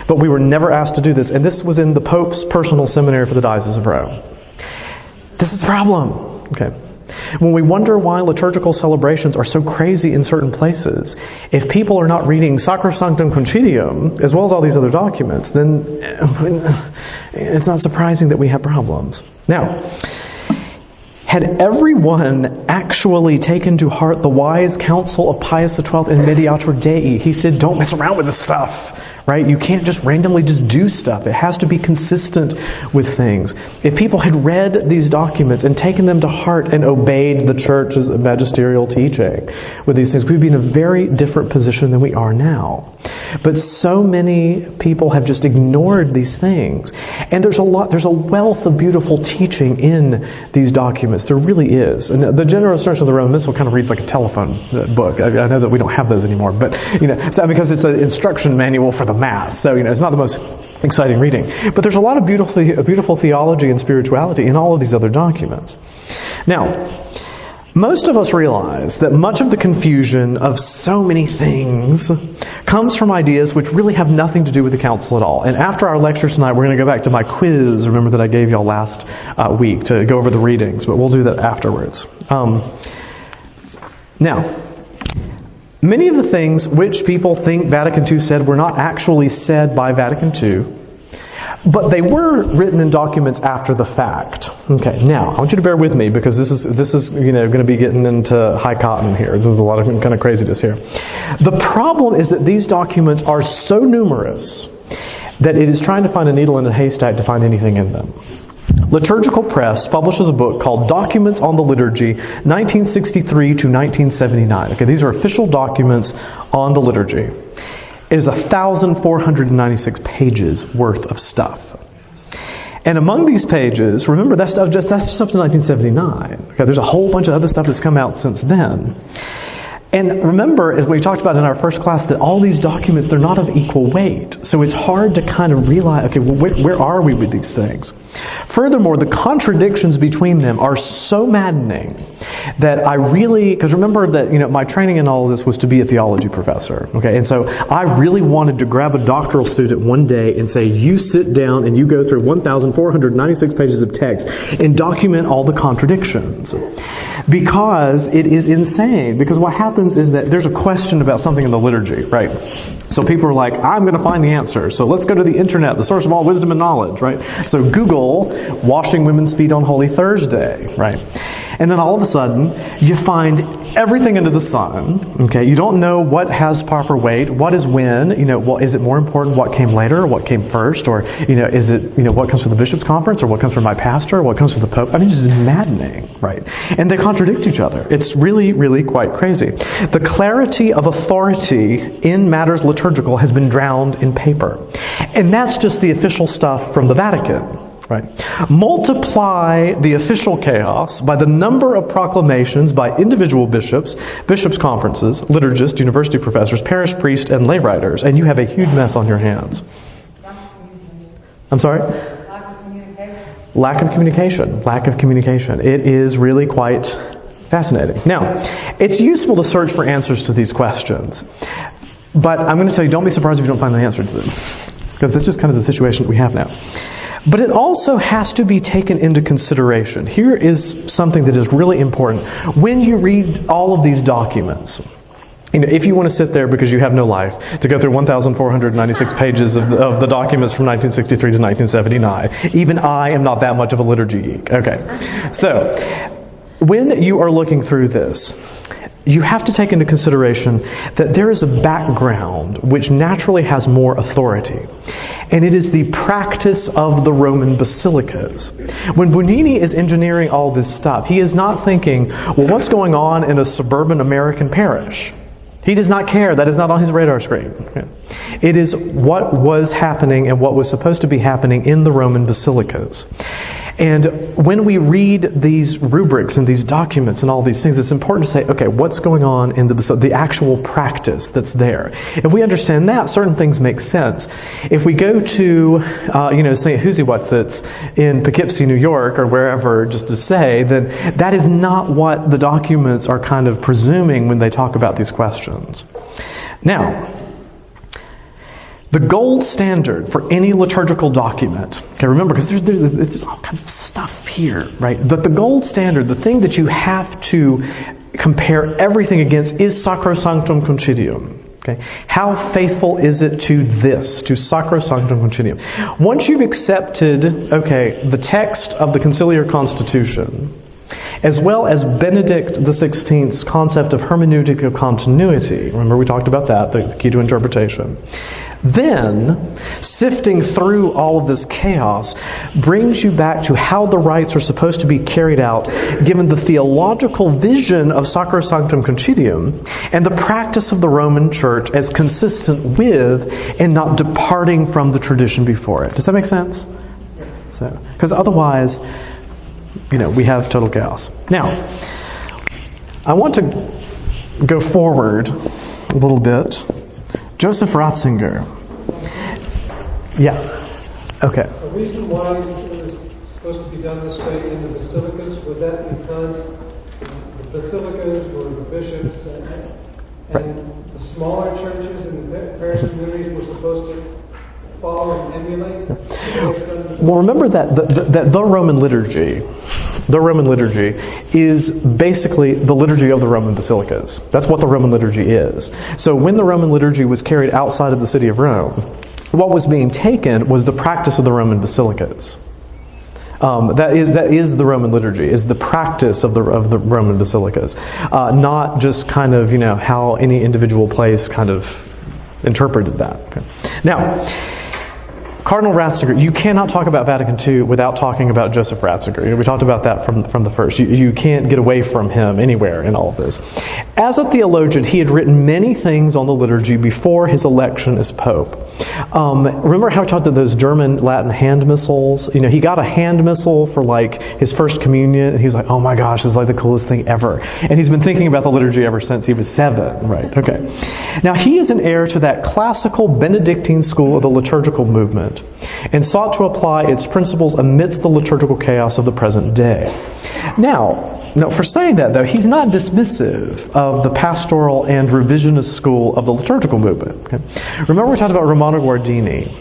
But we were never asked to do this, and this was in the Pope's personal seminary for the Diocese of Rome. This is the problem, okay? When we wonder why liturgical celebrations are so crazy in certain places, if people are not reading Sacrosanctum Concilium, as well as all these other documents, then it's not surprising that we have problems. Now, had everyone actually taken to heart the wise counsel of Pius XII in Mediator Dei, he said, don't mess around with this stuff. right? You can't just randomly just do stuff. It has to be consistent with things. If people had read these documents and taken them to heart and obeyed the church's magisterial teaching with these things, we'd be in a very different position than we are now. But so many people have just ignored these things. And there's a wealth of beautiful teaching in these documents. There really is. And the General Instruction of the Roman Missal kind of reads like a telephone book. I know that we don't have those anymore, but so because it's an instruction manual for the Mass. So it's not the most exciting reading. But there's a lot of beautiful theology and spirituality in all of these other documents. Now, most of us realize that much of the confusion of so many things comes from ideas which really have nothing to do with the Council at all. And after our lecture tonight, we're going to go back to my quiz, remember, that I gave y'all last week to go over the readings, but we'll do that afterwards. Now, many of the things which people think Vatican II said were not actually said by Vatican II, but they were written in documents after the fact. Okay, now, I want you to bear with me because this is going to be getting into high cotton here. There's a lot of kind of craziness here. The problem is that these documents are so numerous that it is trying to find a needle in a haystack to find anything in them. Liturgical Press publishes a book called Documents on the Liturgy, 1963 to 1979. Okay, these are official documents on the liturgy. It is 1,496 pages worth of stuff. And among these pages, remember, that's just up to 1979. Okay, there's a whole bunch of other stuff that's come out since then. And remember, as we talked about in our first class, that all these documents, they're not of equal weight. So it's hard to kind of realize, okay, well, where are we with these things? Furthermore, the contradictions between them are so maddening that because remember that, my training in all of this was to be a theology professor, okay? And so I really wanted to grab a doctoral student one day and say, you sit down and you go through 1,496 pages of text and document all the contradictions. Because it is insane. Because what happens is that there's a question about something in the liturgy, right? So people are like, I'm going to find the answer. So let's go to the internet, the source of all wisdom and knowledge, right? So Google washing women's feet on Holy Thursday, right? And then all of a sudden, you find everything under the sun, okay? You don't know what has proper weight, what is when, is it more important what came later, or what came first, or, is it, what comes from the bishop's conference, or what comes from my pastor, or what comes from the pope? I mean, it's just maddening, right? And they contradict each other. It's really, really quite crazy. The clarity of authority in matters liturgical has been drowned in paper. And that's just the official stuff from the Vatican. Right. Multiply the official chaos by the number of proclamations by individual bishops, bishops' conferences, liturgists, university professors, parish priests, and lay writers, and you have a huge mess on your hands. I'm sorry? Lack of communication. It is really quite fascinating. Now, it's useful to search for answers to these questions, but I'm going to tell you, don't be surprised if you don't find the answer to them, because that's just kind of the situation that we have now. But it also has to be taken into consideration. Here is something that is really important. When you read all of these documents, if you want to sit there because you have no life, to go through 1,496 pages of the documents from 1963 to 1979, even I am not that much of a liturgy geek. Okay. So, when you are looking through this, you have to take into consideration that there is a background which naturally has more authority. And it is the practice of the Roman basilicas. When Bonini is engineering all this stuff, he is not thinking, well, what's going on in a suburban American parish? He does not care. That is not on his radar screen. It is what was happening and what was supposed to be happening in the Roman basilicas. And when we read these rubrics and these documents and all these things, it's important to say, okay, what's going on in the actual practice that's there? If we understand that, certain things make sense. If we go to, St. Huziwatz in Poughkeepsie, New York, or wherever, just to say, then that is not what the documents are kind of presuming when they talk about these questions. Now, the gold standard for any liturgical document, okay, remember, because there's all kinds of stuff here, right? But the gold standard, the thing that you have to compare everything against, is Sacrosanctum Concilium. Okay, how faithful is it to this, to Sacrosanctum Concilium? Once you've accepted, the text of the conciliar constitution, as well as Benedict XVI's concept of hermeneutic of continuity. Remember we talked about that, the key to interpretation. Then, sifting through all of this chaos brings you back to how the rites are supposed to be carried out given the theological vision of Sacrosanctum Concilium and the practice of the Roman Church as consistent with and not departing from the tradition before it. Does that make sense? So, because otherwise, we have total chaos. Now, I want to go forward a little bit. Joseph Ratzinger. Yeah. Okay. The reason why it was supposed to be done this way in the basilicas, was that because the basilicas were the bishops and the smaller churches and the parish communities were supposed to follow and emulate? Well, remember that the Roman liturgy is basically the liturgy of the Roman basilicas. That's what the Roman liturgy is. So when the Roman liturgy was carried outside of the city of Rome, what was being taken was the practice of the Roman basilicas. That is the Roman liturgy, is the practice of the Roman basilicas, not just kind of how any individual place kind of interpreted that. Okay. Now, Cardinal Ratzinger, you cannot talk about Vatican II without talking about Joseph Ratzinger. We talked about that from the first. You can't get away from him anywhere in all of this. As a theologian, he had written many things on the liturgy before his election as Pope. Remember how he talked about those German Latin hand missals? He got a hand missal for his first communion, and he was like, oh my gosh, this is the coolest thing ever. And he's been thinking about the liturgy ever since he was 7. Right, okay. Now, he is an heir to that classical Benedictine school of the liturgical movement, and sought to apply its principles amidst the liturgical chaos of the present day. Now, for saying that, though, he's not dismissive of the pastoral and revisionist school of the liturgical movement. Okay? Remember we talked about Romano Guardini.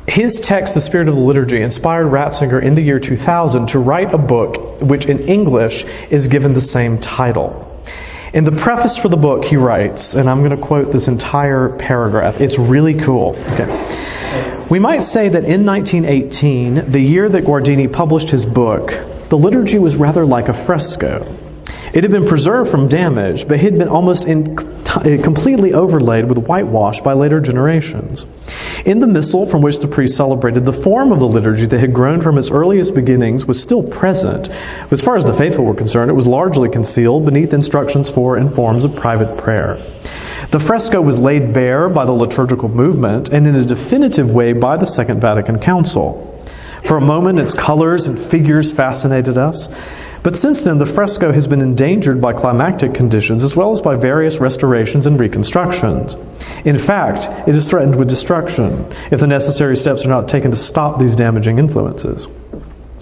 His text, The Spirit of the Liturgy, inspired Ratzinger in the year 2000 to write a book which in English is given the same title. In the preface for the book, he writes, and I'm going to quote this entire paragraph. It's really cool. Okay. We might say that in 1918, the year that Guardini published his book, the liturgy was rather like a fresco. It had been preserved from damage, but had been almost completely overlaid with whitewash by later generations. In the missal from which the priest celebrated, the form of the liturgy that had grown from its earliest beginnings was still present. As far as the faithful were concerned, it was largely concealed beneath instructions for and forms of private prayer. The fresco was laid bare by the liturgical movement and in a definitive way by the Second Vatican Council. For a moment, its colors and figures fascinated us, but since then the fresco has been endangered by climactic conditions as well as by various restorations and reconstructions. In fact, it is threatened with destruction if the necessary steps are not taken to stop these damaging influences.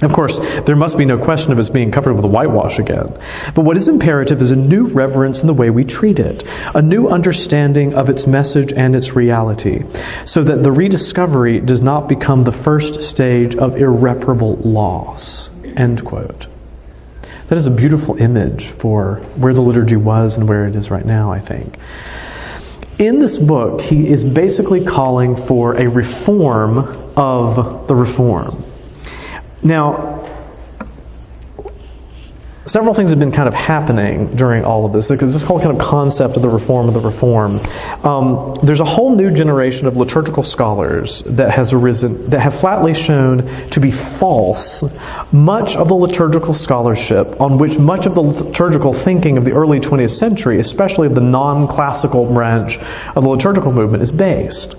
Of course, there must be no question of its being covered with whitewash again. But what is imperative is a new reverence in the way we treat it, a new understanding of its message and its reality, so that the rediscovery does not become the first stage of irreparable loss. End quote. That is a beautiful image for where the liturgy was and where it is right now, I think. In this book, he is basically calling for a reform of the reform. Now, several things have been kind of happening during all of this. This whole kind of concept of the reform. There's a whole new generation of liturgical scholars that has arisen that have flatly shown to be false much of the liturgical scholarship on which much of the liturgical thinking of the early 20th century, especially of the non-classical branch of the liturgical movement, is based.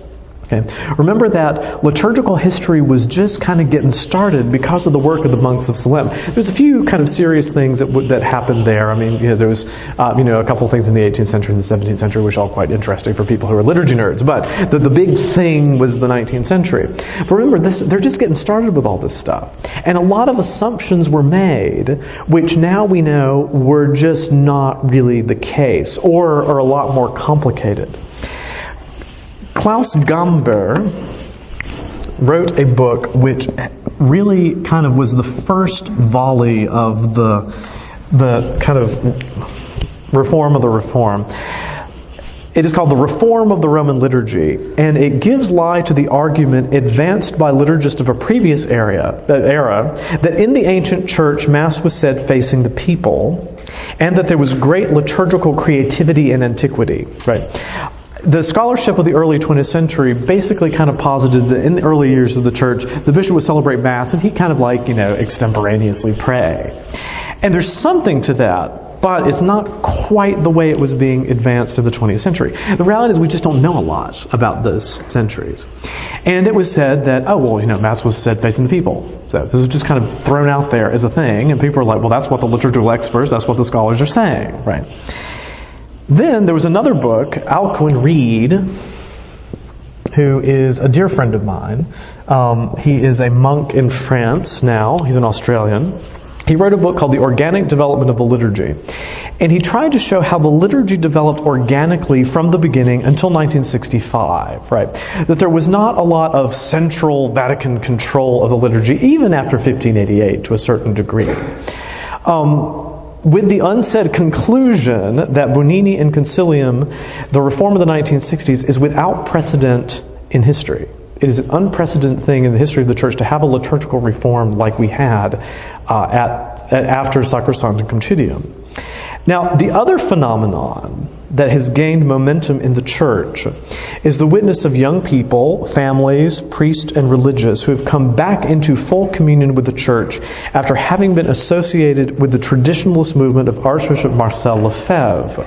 Okay. Remember that liturgical history was just kind of getting started because of the work of the monks of Salem. There's a few kind of serious things that happened there. I mean, there was a couple of things in the 18th century and the 17th century which are all quite interesting for people who are liturgy nerds. But the big thing was the 19th century. But remember, they're just getting started with all this stuff. And a lot of assumptions were made which now we know were just not really the case or are a lot more complicated. Klaus Gamber wrote a book which really kind of was the first volley of the kind of reform of the reform. It is called The Reform of the Roman Liturgy, and it gives lie to the argument advanced by liturgists of a previous era that in the ancient church, Mass was said facing the people, and that there was great liturgical creativity in antiquity. Right? The scholarship of the early 20th century basically kind of posited that in the early years of the church, the bishop would celebrate Mass, and he'd kind of extemporaneously pray. And there's something to that, but it's not quite the way it was being advanced in the 20th century. The reality is we just don't know a lot about those centuries. And it was said that, Mass was said facing the people. So this was just kind of thrown out there as a thing, and people are like, well, that's what the liturgical experts, that's what the scholars are saying, right? Then there was another book, Alcuin Reid, who is a dear friend of mine. He is a monk in France now. He's an Australian. He wrote a book called The Organic Development of the Liturgy. And he tried to show how the liturgy developed organically from the beginning until 1965, right? That there was not a lot of central Vatican control of the liturgy, even after 1588 to a certain degree. With the unsaid conclusion that Bonini and Concilium, the reform of the 1960s, is without precedent in history. It is an unprecedented thing in the history of the Church to have a liturgical reform like we had after Sacrosanctum Concilium. Now, the other phenomenon that has gained momentum in the Church is the witness of young people, families, priests, and religious who have come back into full communion with the Church after having been associated with the traditionalist movement of Archbishop Marcel Lefebvre.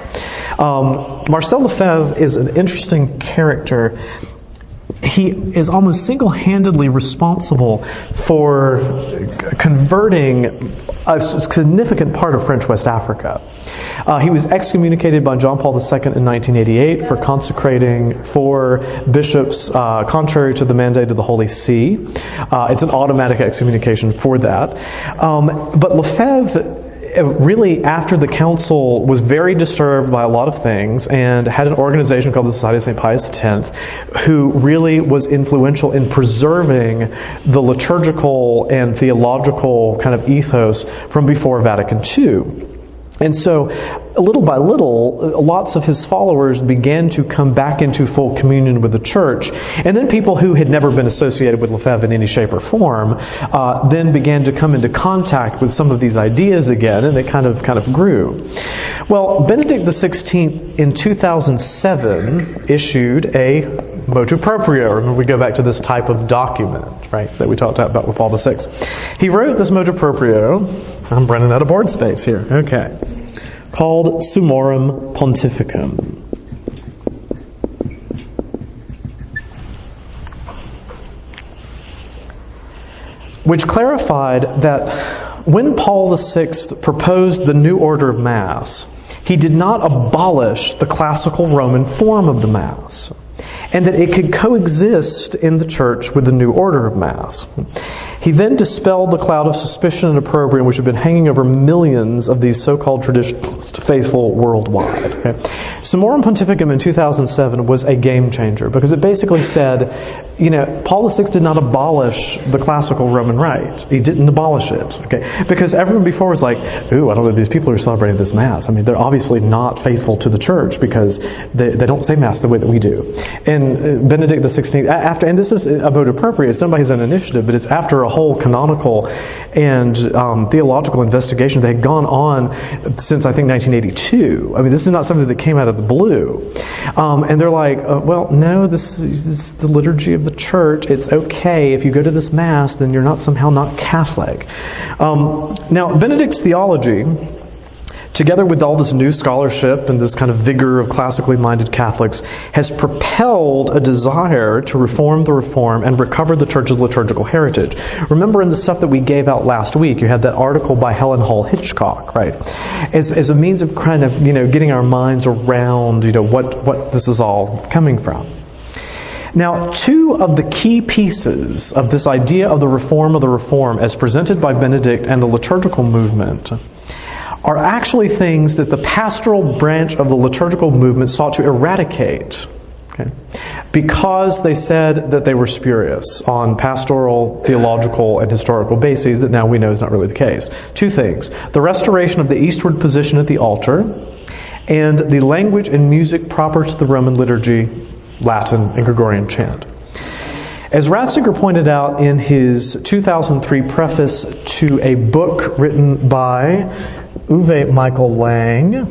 Marcel Lefebvre is an interesting character. He is almost single-handedly responsible for converting a significant part of French West Africa. He was excommunicated by John Paul II in 1988 for consecrating 4 bishops contrary to the mandate of the Holy See. It's an automatic excommunication for that. But Lefebvre, really, after the council, was very disturbed by a lot of things and had an organization called the Society of St. Pius X, who really was influential in preserving the liturgical and theological kind of ethos from before Vatican II. And so, little by little, lots of his followers began to come back into full communion with the Church. And then people who had never been associated with Lefebvre in any shape or form then began to come into contact with some of these ideas again, and they kind of grew. Well, Benedict XVI in 2007 issued a motu proprio. Remember, we go back to this type of document, right, that we talked about with Paul VI. He wrote this motu proprio. I'm running out of board space here. Okay. Called Summorum Pontificum. Which clarified that when Paul VI proposed the new order of Mass, he did not abolish the classical Roman form of the Mass, and that it could coexist in the Church with the new order of Mass. He then dispelled the cloud of suspicion and opprobrium which had been hanging over millions of these so-called traditionalist faithful worldwide. Okay? Summorum Pontificum in 2007 was a game changer because it basically said, Paul VI did not abolish the classical Roman rite. He didn't abolish it. Okay? Because everyone before was like, ooh, I don't know if these people are celebrating this Mass. I mean, they're obviously not faithful to the Church because they don't say Mass the way that we do. And Benedict XVI, and this is a vote appropriate, it's done by his own initiative, but it's after a whole canonical and theological investigation that had gone on since, I think, 1982. I mean, this is not something that came out of the blue. And they're like, no, this is the liturgy of the Church. It's okay. If you go to this Mass, then you're somehow not Catholic. Now, Benedict's theology, together with all this new scholarship and this kind of vigor of classically minded Catholics, has propelled a desire to reform the Reform and recover the Church's liturgical heritage. Remember in the stuff that we gave out last week, you had that article by Helen Hall Hitchcock, right? As a means of kind of, getting our minds around, what this is all coming from. Now, 2 of the key pieces of this idea of the Reform as presented by Benedict and the liturgical movement are actually things that the pastoral branch of the liturgical movement sought to eradicate, okay? Because they said that they were spurious on pastoral, theological, and historical bases that now we know is not really the case. 2 things. The restoration of the eastward position at the altar and the language and music proper to the Roman liturgy, Latin and Gregorian chant. As Ratzinger pointed out in his 2003 preface to a book written by Uwe Michael Lang,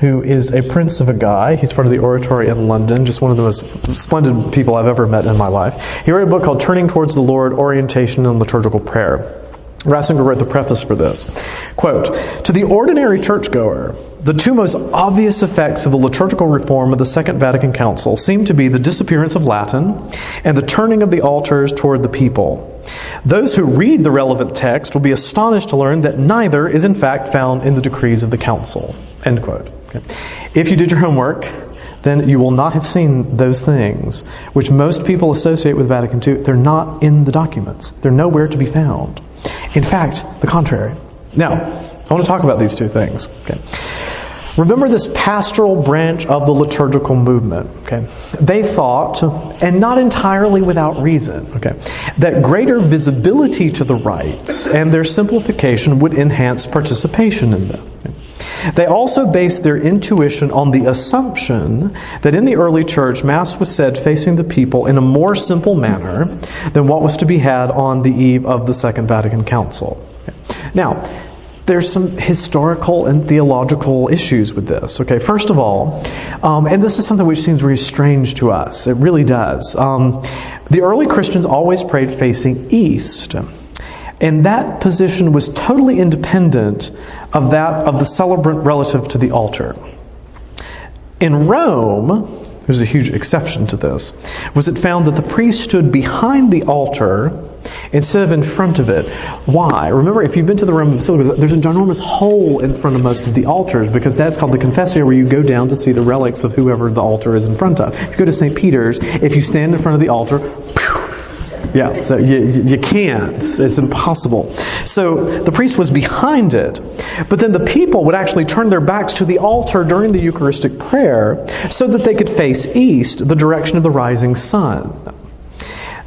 who is a prince of a guy. He's part of the Oratory in London, just one of the most splendid people I've ever met in my life. He wrote a book called Turning Towards the Lord, Orientation and Liturgical Prayer. Ratzinger wrote the preface for this. Quote, "To the ordinary churchgoer, the two most obvious effects of the liturgical reform of the Second Vatican Council seem to be the disappearance of Latin and the turning of the altars toward the people. Those who read the relevant text will be astonished to learn that neither is in fact found in the decrees of the Council." End quote. Okay. If you did your homework, then you will not have seen those things which most people associate with Vatican II. They're not in the documents. They're nowhere to be found. In fact, the contrary. Now, I want to talk about these two things. Okay. Remember this pastoral branch of the liturgical movement. Okay. They thought, and not entirely without reason, okay, that greater visibility to the rites and their simplification would enhance participation in them. Okay. They also based their intuition on the assumption that in the early church, Mass was said facing the people in a more simple manner than what was to be had on the eve of the Second Vatican Council. Now, there's some historical and theological issues with this. Okay, first of all, and this is something which seems very strange to us. It really does. The early Christians always prayed facing east. And that position was totally independent of that of the celebrant relative to the altar. In Rome, there's a huge exception to this, was it found that the priest stood behind the altar instead of in front of it. Why? Remember, if you've been to the Roman basilicas, there's a ginormous hole in front of most of the altars because that's called the confessio, where you go down to see the relics of whoever the altar is in front of. If you go to St. Peter's, if you stand in front of the altar, yeah, so you can't. It's impossible. So the priest was behind it, but then the people would actually turn their backs to the altar during the Eucharistic prayer so that they could face east, the direction of the rising sun.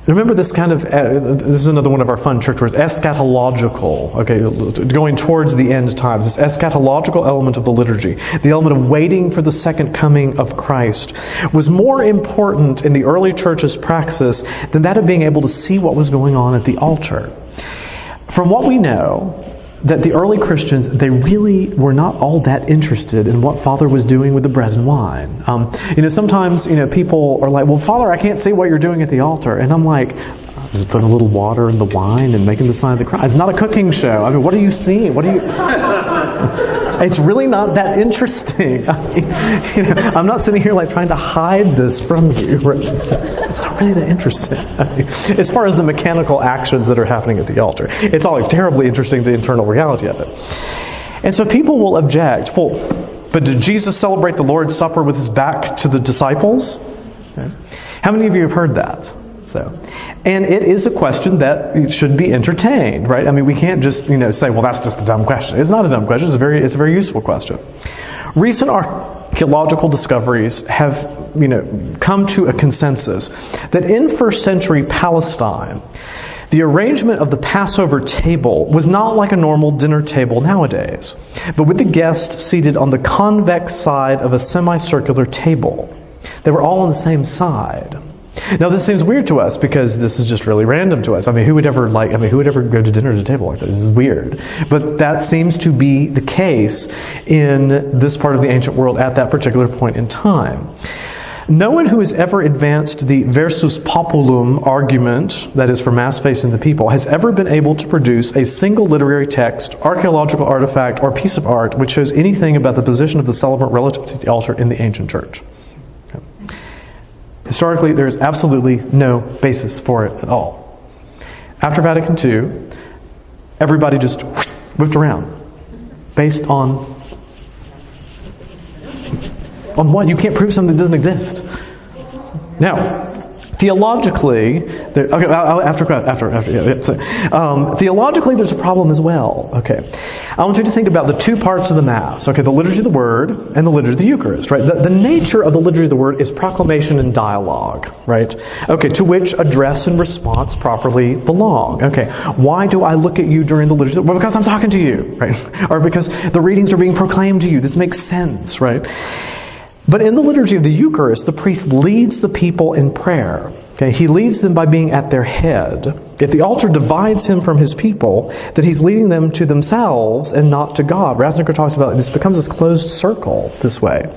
Remember this kind of, this is another one of our fun church words, eschatological, okay, going towards the end times. This eschatological element of the liturgy, the element of waiting for the second coming of Christ, was more important in the early church's praxis than that of being able to see what was going on at the altar. From what we know, that the early Christians, they really were not all that interested in what Father was doing with the bread and wine. Sometimes, people are like, well, Father, I can't see what you're doing at the altar. And I'm like, I'm just putting a little water in the wine and making the sign of the cross. It's not a cooking show. I mean, what are you seeing? It's really not that interesting. I'm not sitting here like trying to hide this from you. It's not really that interesting. As far as the mechanical actions that are happening at the altar, it's always terribly interesting, the internal reality of it. And so people will object, well, but did Jesus celebrate the Lord's Supper with his back to the disciples? Okay. How many of you have heard that? And it is a question that should be entertained, right? I mean, we can't just, say, well, that's just a dumb question. It's not a dumb question. It's a very useful question. Recent archaeological discoveries have, come to a consensus that in first century Palestine, the arrangement of the Passover table was not like a normal dinner table nowadays, but with the guests seated on the convex side of a semicircular table. They were all on the same side. Now, this seems weird to us because this is just really random to us. I mean, who would ever go to dinner at a table like this? This is weird. But that seems to be the case in this part of the ancient world at that particular point in time. No one who has ever advanced the versus populum argument, that is for Mass facing the people, has ever been able to produce a single literary text, archaeological artifact, or piece of art which shows anything about the position of the celebrant relative to the altar in the ancient church. Historically, there is absolutely no basis for it at all. After Vatican II, everybody just whipped around. Based on what? You can't prove something that doesn't exist. Now, Theologically, theologically, there's a problem as well. Okay, I want you to think about the two parts of the Mass. Okay, the Liturgy of the Word and the Liturgy of the Eucharist. Right, the nature of the Liturgy of the Word is proclamation and dialogue. Right, okay, to which address and response properly belong. Okay, why do I look at you during the Liturgy? Well, because I'm talking to you, right, or because the readings are being proclaimed to you. This makes sense, right? But in the Liturgy of the Eucharist, the priest leads the people in prayer. Okay, he leads them by being at their head. If the altar divides him from his people, that he's leading them to themselves and not to God. Ratzinger talks about this becomes this closed circle this way.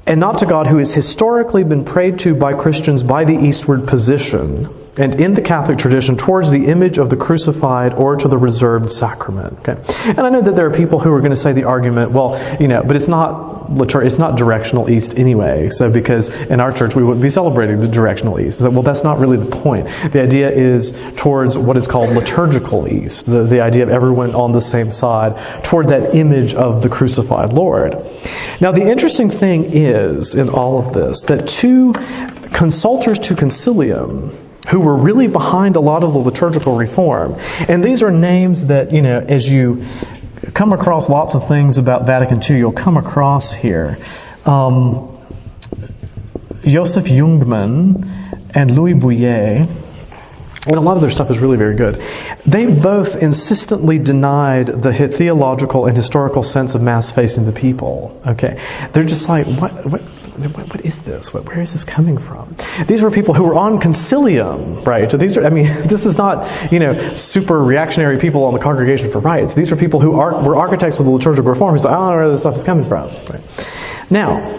And not to God, who has historically been prayed to by Christians by the eastward position, and in the Catholic tradition, towards the image of the crucified or to the reserved sacrament. Okay, and I know that there are people who are going to say the argument, well, but it's not directional east anyway. So because in our church we wouldn't be celebrating the directional east. So, well, that's not really the point. The idea is towards what is called liturgical east. The idea of everyone on the same side toward that image of the crucified Lord. Now, the interesting thing is in all of this that two consultors to Concilium, who were really behind a lot of the liturgical reform. And these are names that, as you come across lots of things about Vatican II, you'll come across here. Joseph Jungmann and Louis Bouillet, and a lot of their stuff is really very good. They both insistently denied the theological and historical sense of Mass facing the people. Okay, they're just like, what is this? Where is this coming from? These were people who were on Concilium, right? This is not, super reactionary people on the Congregation for Rights. These were people who were architects of the liturgical reform who said, I don't know where this stuff is coming from. Right? Now,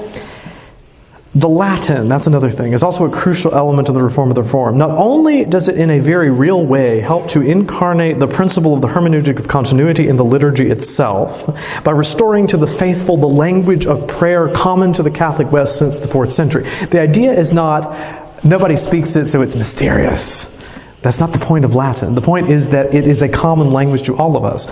the Latin, that's another thing, is also a crucial element of the reform of the reform. Not only does it in a very real way help to incarnate the principle of the hermeneutic of continuity in the liturgy itself, by restoring to the faithful the language of prayer common to the Catholic West since the 4th century. The idea is not, nobody speaks it, so it's mysterious. That's not the point of Latin. The point is that it is a common language to all of us.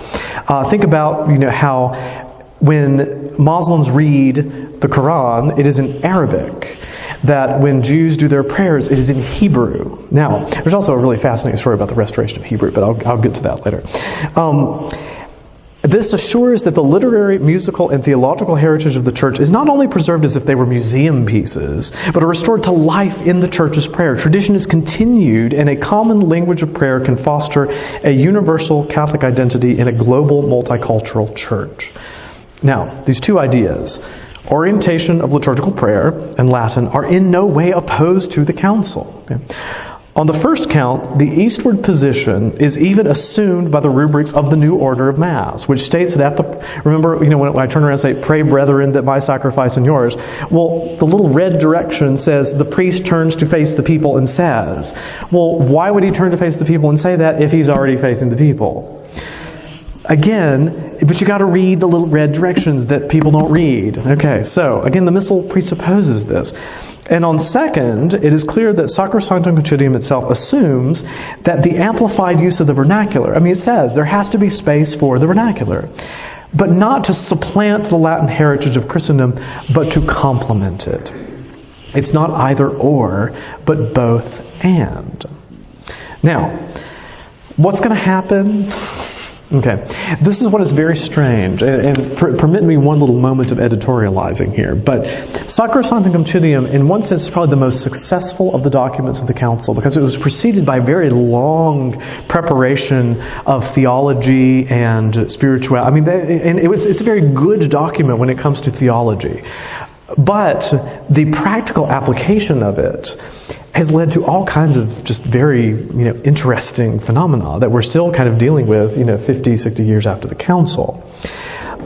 Think about, how when Muslims read the Quran, it is in Arabic. That when Jews do their prayers, it is in Hebrew. Now, there's also a really fascinating story about the restoration of Hebrew, but I'll get to that later. This assures that the literary, musical, and theological heritage of the Church is not only preserved as if they were museum pieces, but are restored to life in the Church's prayer. Tradition is continued, and a common language of prayer can foster a universal Catholic identity in a global multicultural Church. Now, these two ideas, orientation of liturgical prayer and Latin, are in no way opposed to the Council. Okay? On the first count, the eastward position is even assumed by the rubrics of the New Order of Mass, which states that remember, when I turn around and say, pray brethren that my sacrifice and yours, well, the little red direction says the priest turns to face the people and says, well, why would he turn to face the people and say that if he's already facing the people? Again, but you got to read the little red directions that people don't read. Okay, so again, the Missal presupposes this. And on second, it is clear that Sacrosanctum Concilium itself assumes that the amplified use of the vernacular, it says there has to be space for the vernacular, but not to supplant the Latin heritage of Christendom, but to complement it. It's not either or, but both and. Now, what's going to happen? Okay, this is what is very strange, and permit me one little moment of editorializing here, but Sacrosanctum Concilium, in one sense, is probably the most successful of the documents of the Council, because it was preceded by very long preparation of theology and spirituality. It's a very good document when it comes to theology, but the practical application of it has led to all kinds of just very, interesting phenomena that we're still kind of dealing with, 50, 60 years after the Council.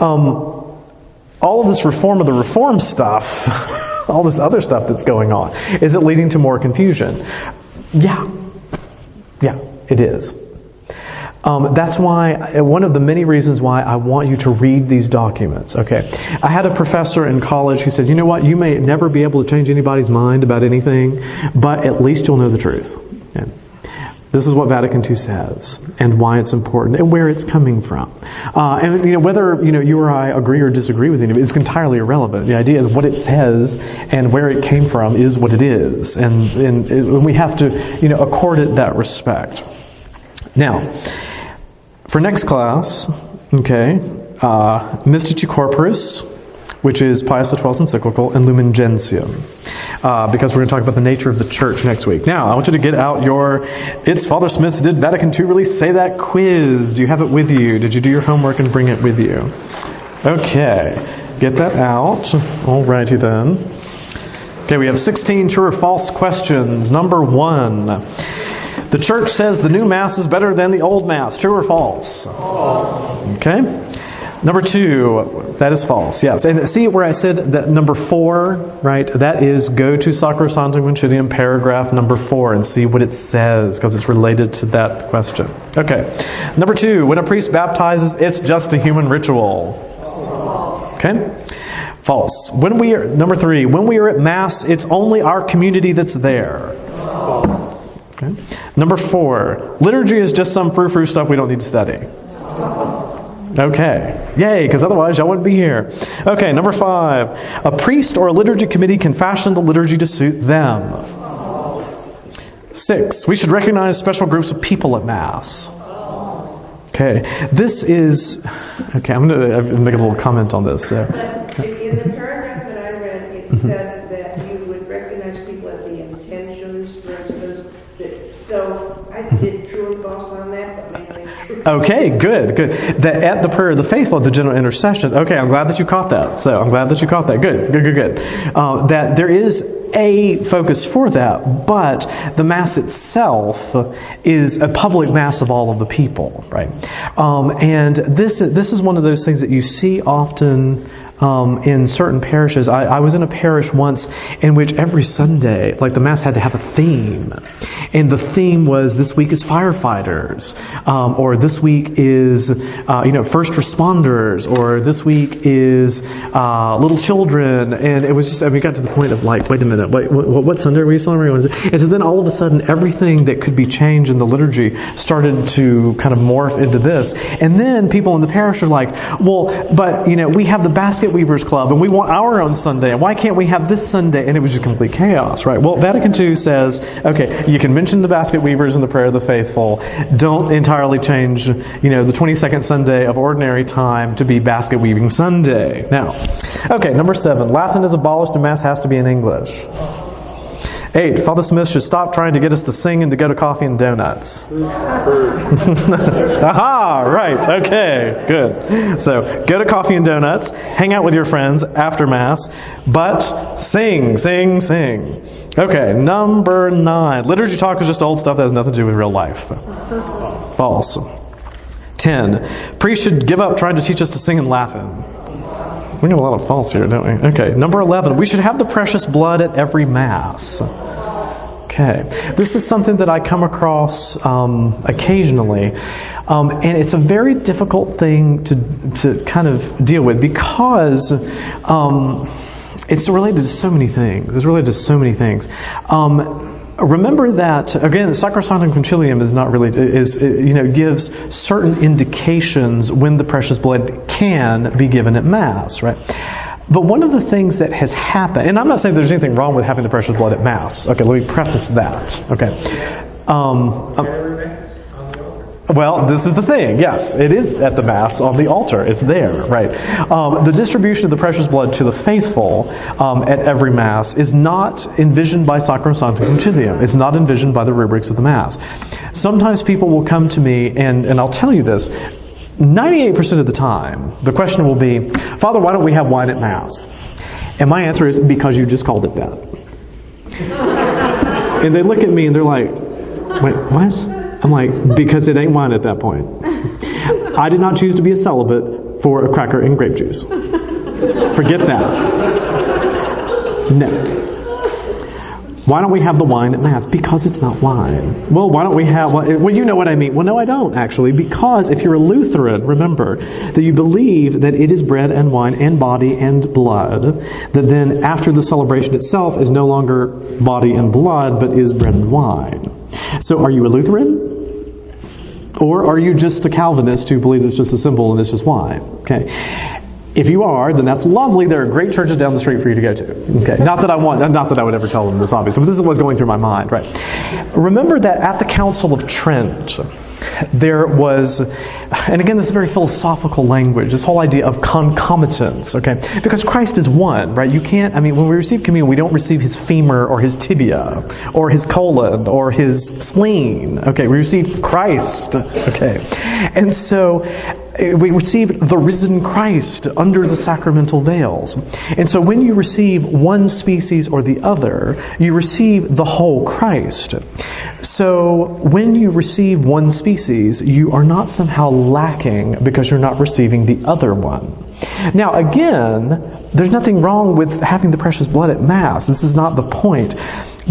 All of this reform of the reform stuff, all this other stuff that's going on, is it leading to more confusion? Yeah, it is. That's why, one of the many reasons why I want you to read these documents, okay? I had a professor in college who said, you know what, you may never be able to change anybody's mind about anything, but at least you'll know the truth. This is what Vatican II says, and why it's important, and where it's coming from. And whether you or I agree or disagree with it is entirely irrelevant. The idea is what it says and where it came from is what it is, and we have to accord it that respect. Now, for next class, Mystici Corporis, which is Pius XII's encyclical, and Lumen Gentium, because we're going to talk about the nature of the church next week. Now, I want you to get out It's Father Smith's Did Vatican II Really Say That quiz. Do you have it with you? Did you do your homework and bring it with you? Okay, get that out. Alrighty then. Okay, we have 16 true or false questions. Number 1. The church says the new Mass is better than the old Mass. True or false? Okay. Number 2, that is false, yes. And see where I said that number 4, right? That is go to Sacrosanctum Concilium, paragraph number 4, and see what it says, because it's related to that question. Okay. Number 2, when a priest baptizes, it's just a human ritual. Okay? False. Number 3, when we are at Mass, it's only our community that's there. Okay. Number 4, liturgy is just some frou-frou stuff we don't need to study. Okay. Yay, because otherwise y'all wouldn't be here. Okay, number 5. A priest or a liturgy committee can fashion the liturgy to suit them. 6. We should recognize special groups of people at Mass. Okay. This is... Okay, I'm going to make a little comment on this. In the paragraph that I read, it said that you would recognize people at the intentions, for instance. So I did true or false on that, but mainly true. Okay, good. That at the prayer of the faithful, at the general intercessions. Okay, I'm glad that you caught that. Good. That there is a focus for that, but the Mass itself is a public Mass of all of the people, right? And this is one of those things that you see often in certain parishes. I was in a parish once in which every Sunday, the Mass had to have a theme. And the theme was, this week is firefighters, or this week is, first responders, or this week is little children. And it was just, we got to the point of wait a minute, what Sunday are we celebrating? And so then all of a sudden, everything that could be changed in the liturgy started to kind of morph into this. And then people in the parish are like, well, but, we have the Basket Weavers Club, and we want our own Sunday, and why can't we have this Sunday? And it was just complete chaos, right? Well, Vatican II says, okay, you can mention the Basket Weavers and the Prayer of the Faithful. Don't entirely change, the 22nd Sunday of Ordinary Time to be Basket Weaving Sunday. Now, okay, number 7. Latin is abolished and Mass has to be in English. 8. Father Smith should stop trying to get us to sing and to go to coffee and donuts. Aha! Right. Okay. Good. So, go to coffee and donuts. Hang out with your friends after Mass. But sing. Okay. Number 9. Liturgy talk is just old stuff that has nothing to do with real life. False. 10. Priests should give up trying to teach us to sing in Latin. We got a lot of false here, don't we? Okay, number 11. We should have the precious blood at every Mass. Okay. This is something that I come across occasionally. And it's a very difficult thing to kind of deal with because it's related to so many things. Remember that, again, Sacrosanctum Concilium is not really, gives certain indications when the precious blood can be given at Mass, right? But one of the things that has happened, and I'm not saying there's anything wrong with having the precious blood at Mass. Okay, let me preface that. Okay. Well, this is the thing. Yes, it is at the Mass on the altar. It's there, right? The distribution of the precious blood to the faithful at every Mass is not envisioned by Sacrosanctum Concilium. It's not envisioned by the rubrics of the Mass. Sometimes people will come to me, and I'll tell you this, 98% of the time, the question will be, Father, why don't we have wine at Mass? And my answer is, because you just called it that. And they look at me and they're like, wait, what? I'm like, because it ain't wine at that point. I did not choose to be a celibate for a cracker and grape juice. Forget that. No. Why don't we have the wine at Mass? Because it's not wine. Well, why don't we have... Well, you know what I mean. Well, no, I don't, actually. Because if you're a Lutheran, remember that you believe that it is bread and wine and body and blood, that then after the celebration itself is no longer body and blood, but is bread and wine. So are you a Lutheran? Or are you just a Calvinist who believes it's just a symbol and it's just wine? Okay. If you are, then that's lovely. There are great churches down the street for you to go to. Okay. Not that I would ever tell them this, obviously, but this is what's going through my mind, right? Remember that at the Council of Trent, there was, and again, this is very philosophical language, this whole idea of concomitance, okay? Because Christ is one, right? You can't, when we receive communion, we don't receive his femur or his tibia or his colon or his spleen, okay? We receive Christ, okay? And so, we receive the risen Christ under the sacramental veils. And so when you receive one species or the other, you receive the whole Christ. So when you receive one species, you are not somehow lacking because you're not receiving the other one. Now again, there's nothing wrong with having the precious blood at Mass. This is not the point.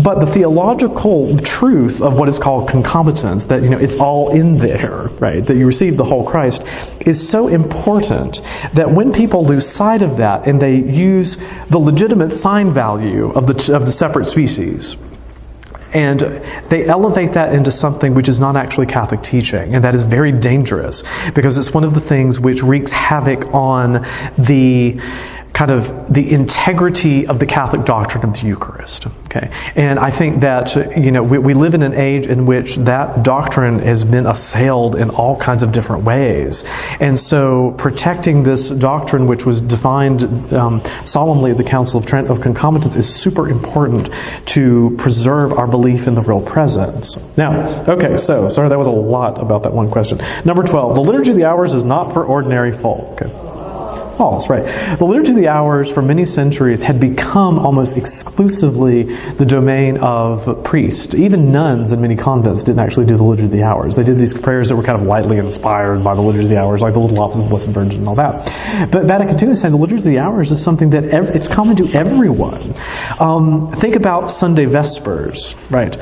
But the theological truth of what is called concomitance, that it's all in there, right? That you receive the whole Christ, is so important that when people lose sight of that and they use the legitimate sign value of the separate species, and they elevate that into something which is not actually Catholic teaching, and that is very dangerous because it's one of the things which wreaks havoc on the the integrity of the Catholic doctrine of the Eucharist. Okay, and I think that we live in an age in which that doctrine has been assailed in all kinds of different ways, and so protecting this doctrine, which was defined solemnly at the Council of Trent of concomitance, is super important to preserve our belief in the real presence. Now, okay, so sorry, that was a lot about that one question. Number 12, the Liturgy of the Hours is not for ordinary folk. Okay. False, right. The Liturgy of the Hours for many centuries had become almost exclusively the domain of priests. Even nuns in many convents didn't actually do the Liturgy of the Hours. They did these prayers that were kind of lightly inspired by the Liturgy of the Hours, like the Little Office of the Blessed Virgin and all that. But Vatican II is saying the Liturgy of the Hours is something that it's common to everyone. Think about Sunday Vespers, right?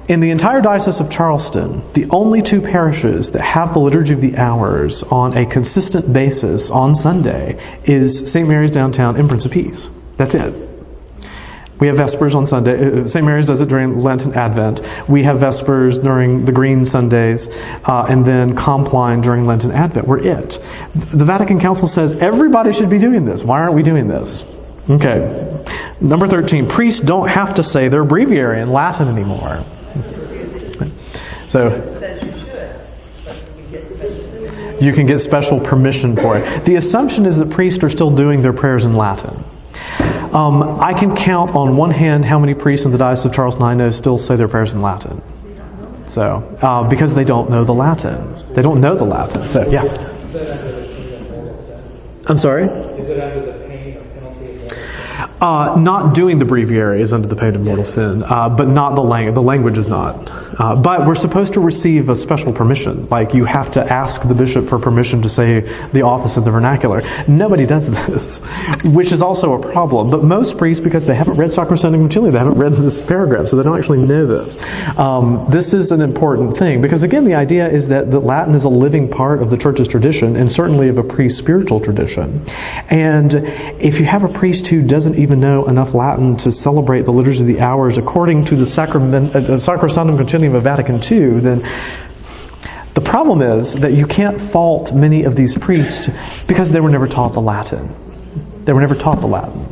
In the entire Diocese of Charleston, the only two parishes that have the Liturgy of the Hours on a consistent basis on Sunday is St. Mary's Downtown and Prince of Peace. That's it. We have Vespers on Sunday. St. Mary's does it during Lent and Advent. We have Vespers during the Green Sundays, and then Compline during Lent and Advent. We're it. The Vatican Council says everybody should be doing this. Why aren't we doing this? Okay. Number 13, priests don't have to say their breviary in Latin anymore. So you can get special permission for it. The assumption is that priests are still doing their prayers in Latin. I can count on one hand how many priests in the Diocese of Charleston I know still say their prayers in Latin. So, because they don't know the Latin. They don't know the Latin. So, yeah. I'm sorry? Is it under the pain or penalty of mortal sin? Not doing the breviary is under the pain of mortal sin, but not the language. The language is not. But we're supposed to receive a special permission. Like you have to ask the bishop for permission to say the office in the vernacular. Nobody does this, which is also a problem. But most priests, because they haven't read Sacrosanctum Concilium, they haven't read this paragraph, so they don't actually know this. This is an important thing because, again, the idea is that the Latin is a living part of the Church's tradition and certainly of a priest's spiritual tradition. And if you have a priest who doesn't even know enough Latin to celebrate the Liturgy of the Hours according to the Sacrosanctum Concilium of Vatican II, then the problem is that you can't fault many of these priests because they were never taught the Latin. They were never taught the Latin.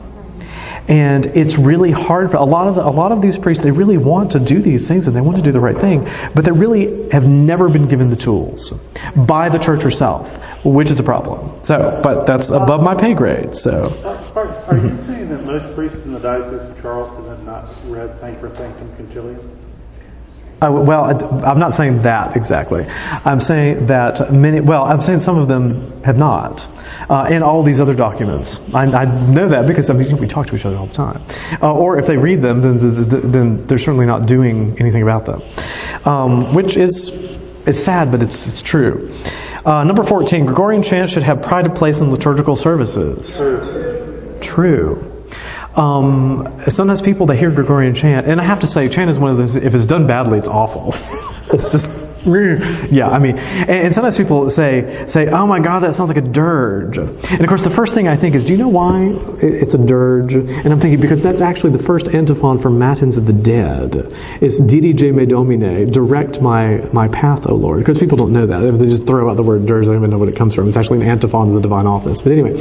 And it's really hard for a lot of these priests. They really want to do these things and they want to do the right thing, but they really have never been given the tools by the Church herself, which is a problem. So, but that's above my pay grade. So, are you saying that most priests in the Diocese of Charleston have not read Sacrosanctum Concilium? Well, I'm not saying that exactly. I'm saying that I'm saying some of them have not. And all these other documents. I know that because we talk to each other all the time. Or if they read them, then they're certainly not doing anything about them. Which is sad, but it's true. Number 14, Gregorian chant should have pride of place in liturgical services. True. Sometimes people, they hear Gregorian chant, and I have to say, chant is one of those, if it's done badly, it's awful. It's just Yeah, I mean, and sometimes people say, oh my God, that sounds like a dirge. And of course, the first thing I think is, do you know why it's a dirge? And I'm thinking, because that's actually the first antiphon for Matins of the Dead. It's Dirige me Domine, direct my path, O Lord. Because people don't know that. If they just throw out the word dirge, they don't even know what it comes from. It's actually an antiphon of the divine office. But anyway,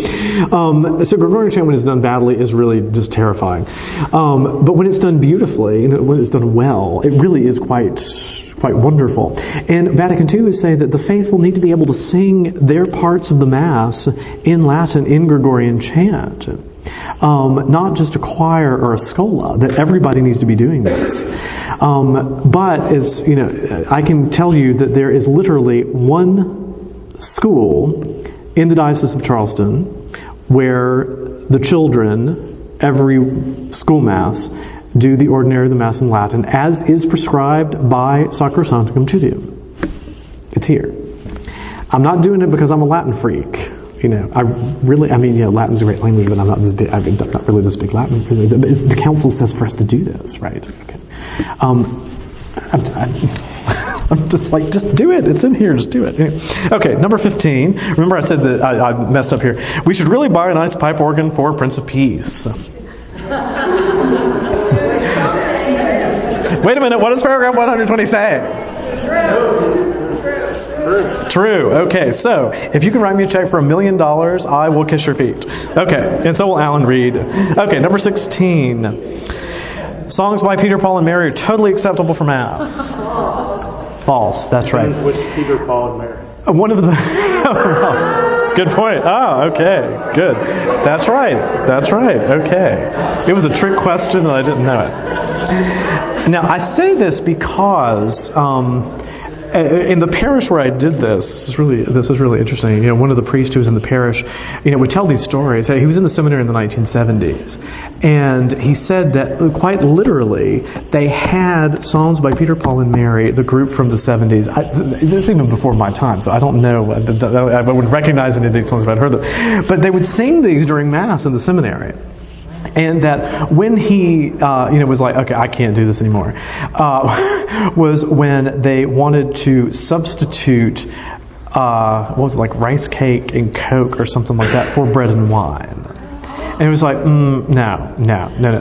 so Gregorian chant, when it's done badly, is really just terrifying. But when it's done beautifully, when it's done well, it really is quite wonderful. And Vatican II is saying that the faithful need to be able to sing their parts of the Mass in Latin, in Gregorian chant. Not just a choir or a schola, that everybody needs to be doing this. But as you know, I can tell you that there is literally one school in the Diocese of Charleston where the children, every school Mass, do the ordinary of the Mass in Latin, as is prescribed by Sacrosanctum Concilium. It's here. I'm not doing it because I'm a Latin freak. You know, Latin's a great language, but I'm not this big. I'm not really this big Latin. The Council says for us to do this, right? Okay. I'm just like, just do it. It's in here. Just do it. Anyway. Okay, number 15. Remember I said that I messed up here. We should really buy a nice pipe organ for Prince of Peace. Wait a minute, what does paragraph 120 say? True. Okay, so if you can write me a check for $1 million, I will kiss your feet. Okay, and so will Alan Reed. Okay, number 16. Songs by Peter, Paul, and Mary are totally acceptable for Mass. False, that's right. With Peter, Paul, and Mary. One of the... Good point. Oh, okay, good. That's right, okay. It was a trick question and I didn't know it. Now, I say this because in the parish where I did this is really interesting. You know, one of the priests who was in the parish, would tell these stories. He was in the seminary in the 1970s, and he said that quite literally they had songs by Peter, Paul, and Mary, the group from the 70s. This is even before my time, so I don't know. I would recognize any of these songs if I'd heard them, but they would sing these during Mass in the seminary. And that when he, was like, okay, I can't do this anymore, was when they wanted to substitute, like rice cake and Coke or something like that for bread and wine. And it was like, no.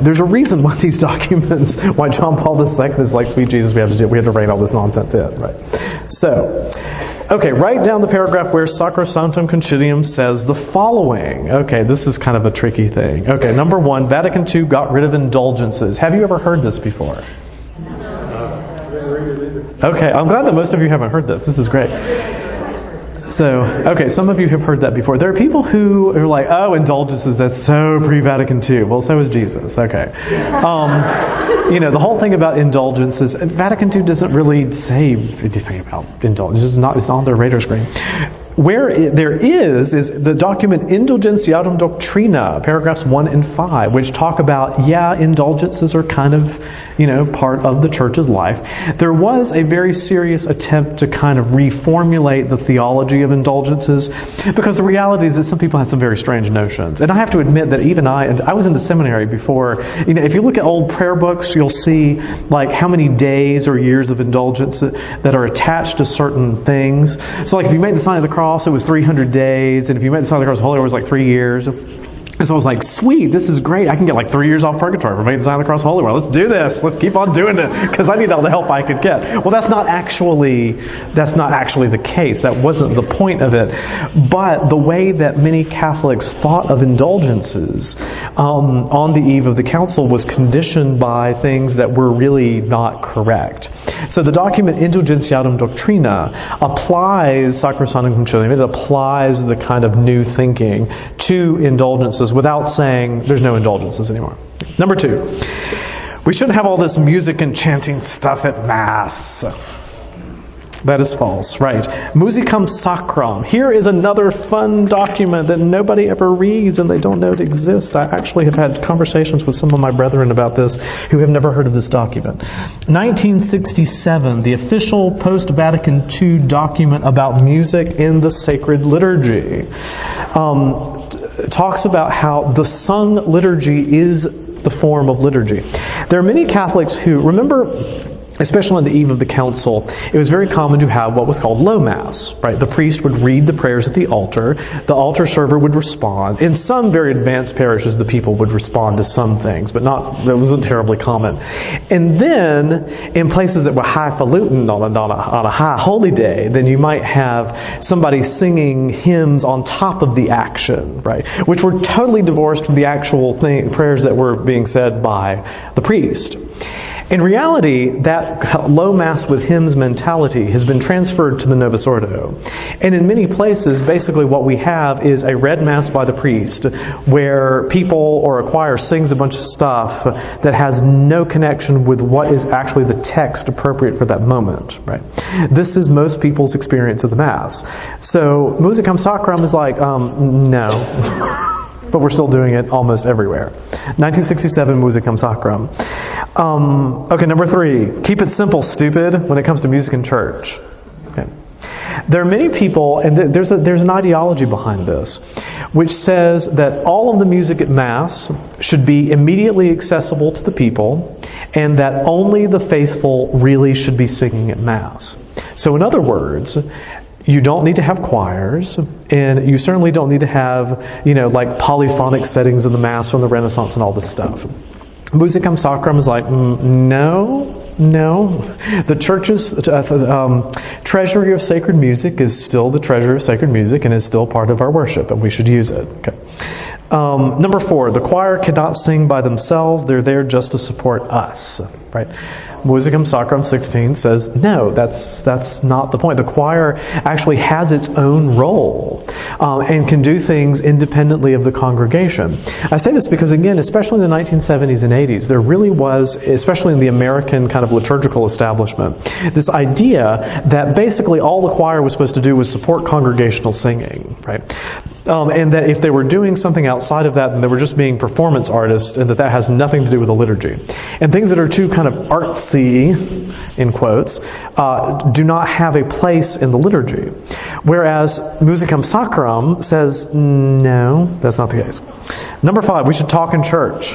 There's a reason why these documents, why John Paul II is like, sweet Jesus, we have to rein all this nonsense in, right? So, okay, write down the paragraph where Sacrosanctum Concilium says the following. Okay, this is kind of a tricky thing. Okay, number 1, Vatican II got rid of indulgences. Have you ever heard this before? Okay, I'm glad that most of you haven't heard this. This is great. So, okay, some of you have heard that before. There are people who are like, oh, indulgences, that's so pre-Vatican II. Well, so is Jesus. Okay. The whole thing about indulgences, Vatican II doesn't really say anything about indulgences. It's on their radar screen. Where there is the document Indulgentiatum Doctrina, paragraphs 1 and 5, which talk about, indulgences are kind of, part of the church's life. There was a very serious attempt to kind of reformulate the theology of indulgences, because the reality is that some people have some very strange notions. And I have to admit that even I was in the seminary before. If you look at old prayer books, you'll see like how many days or years of indulgence that are attached to certain things. So like if you made the sign of the cross, it was 300 days, and if you made the sign of the cross, Holy War was like 3 years. And so I was like, sweet, this is great. I can get like 3 years off purgatory for making the sign of the cross, Holy War. Let's do this. Let's keep on doing it, because I need all the help I could get. Well, that's not actually the case. That wasn't the point of it. But the way that many Catholics thought of indulgences on the eve of the council was conditioned by things that were really not correct. So the document Indulgentiatum Doctrina applies Sacrosanctum Concilium. It applies the kind of new thinking to indulgences without saying there's no indulgences anymore. Number 2, we shouldn't have all this music and chanting stuff at Mass. That is false, right? Musicum Sacram. Here is another fun document that nobody ever reads and they don't know it exists. I actually have had conversations with some of my brethren about this who have never heard of this document. 1967, the official post-Vatican II document about music in the sacred liturgy talks about how the sung liturgy is the form of liturgy. There are many Catholics who, remember especially on the eve of the council, it was very common to have what was called low mass, right? The priest would read the prayers at the altar server would respond. In some very advanced parishes, the people would respond to some things, but it wasn't terribly common. And then, in places that were highfalutin on a high holy day, then you might have somebody singing hymns on top of the action, right? Which were totally divorced from the actual prayers that were being said by the priest. In reality, that low mass with hymns mentality has been transferred to the Novus Ordo. And in many places, basically what we have is a read mass by the priest, where people or a choir sings a bunch of stuff that has no connection with what is actually the text appropriate for that moment. Right? This is most people's experience of the Mass. So, Musicam Sacram is like, no. But we're still doing it almost everywhere. 1967 Musicam Sacram. Okay, number 3. Keep it simple, stupid, when it comes to music in church. Okay. There are many people, and there's an ideology behind this, which says that all of the music at Mass should be immediately accessible to the people, and that only the faithful really should be singing at Mass. So in other words, you don't need to have choirs, and you certainly don't need to have, like polyphonic settings in the Mass from the Renaissance and all this stuff. Musicam Sacram is like, no. The church's treasury of sacred music is still the treasure of sacred music and is still part of our worship, and we should use it. Okay. Number 4, the choir cannot sing by themselves. They're there just to support us. Right? Musicam Sacram 16 says, no, that's not the point. The choir actually has its own role and can do things independently of the congregation. I say this because, again, especially in the 1970s and 80s, there really was, especially in the American kind of liturgical establishment, this idea that basically all the choir was supposed to do was support congregational singing, right? And that if they were doing something outside of that, then they were just being performance artists, and that has nothing to do with the liturgy. And things that are too kind of artsy, in quotes, do not have a place in the liturgy. Whereas Musicam Sacram says, no, that's not the case. Number 5, we should talk in church.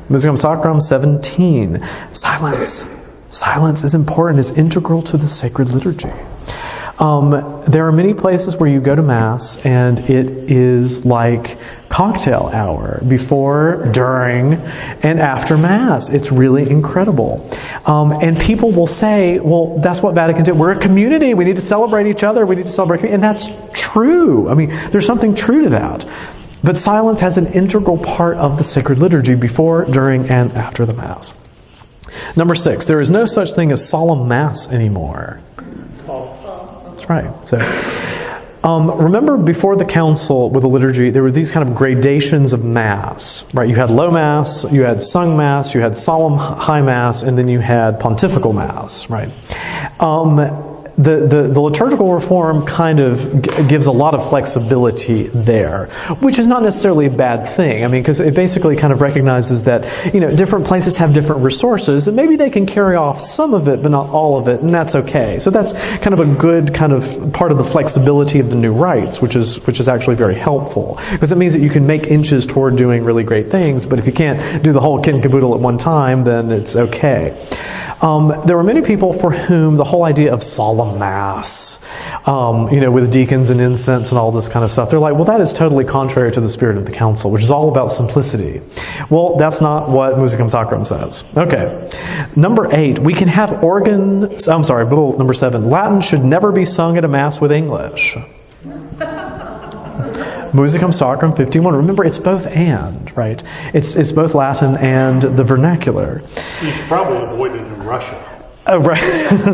Musicam Sacram 17. Silence. Silence is important, is integral to the sacred liturgy. There are many places where you go to Mass and it is like cocktail hour before, during, and after Mass. It's really incredible. And people will say, well, that's what Vatican did. We're a community. We need to celebrate each other. We need to celebrate. And that's true. I mean, there's something true to that. But silence has an integral part of the sacred liturgy before, during, and after the Mass. Number 6, there is no such thing as solemn Mass anymore. Right. So, remember before the council with the liturgy, there were these kind of gradations of Mass, right? You had low Mass, you had sung Mass, you had solemn high Mass, and then you had pontifical Mass, right? The liturgical reform kind of gives a lot of flexibility there, which is not necessarily a bad thing. I mean, because it basically kind of recognizes that, different places have different resources, and maybe they can carry off some of it, but not all of it, and that's okay. So that's kind of a good kind of part of the flexibility of the new rites, which is actually very helpful, because it means that you can make inches toward doing really great things, but if you can't do the whole kit and caboodle at one time, then it's okay. There were many people for whom the whole idea of solemn Mass, with deacons and incense and all this kind of stuff, they're like, well, that is totally contrary to the spirit of the council, which is all about simplicity. Well, that's not what Musicam Sacram says. Okay. Number 8, we can have number 7, Latin should never be sung at a Mass with English. Musicam Sacram 51. Remember, it's both and, right? It's both Latin and the vernacular. You should probably avoid it in Russia. Oh, right.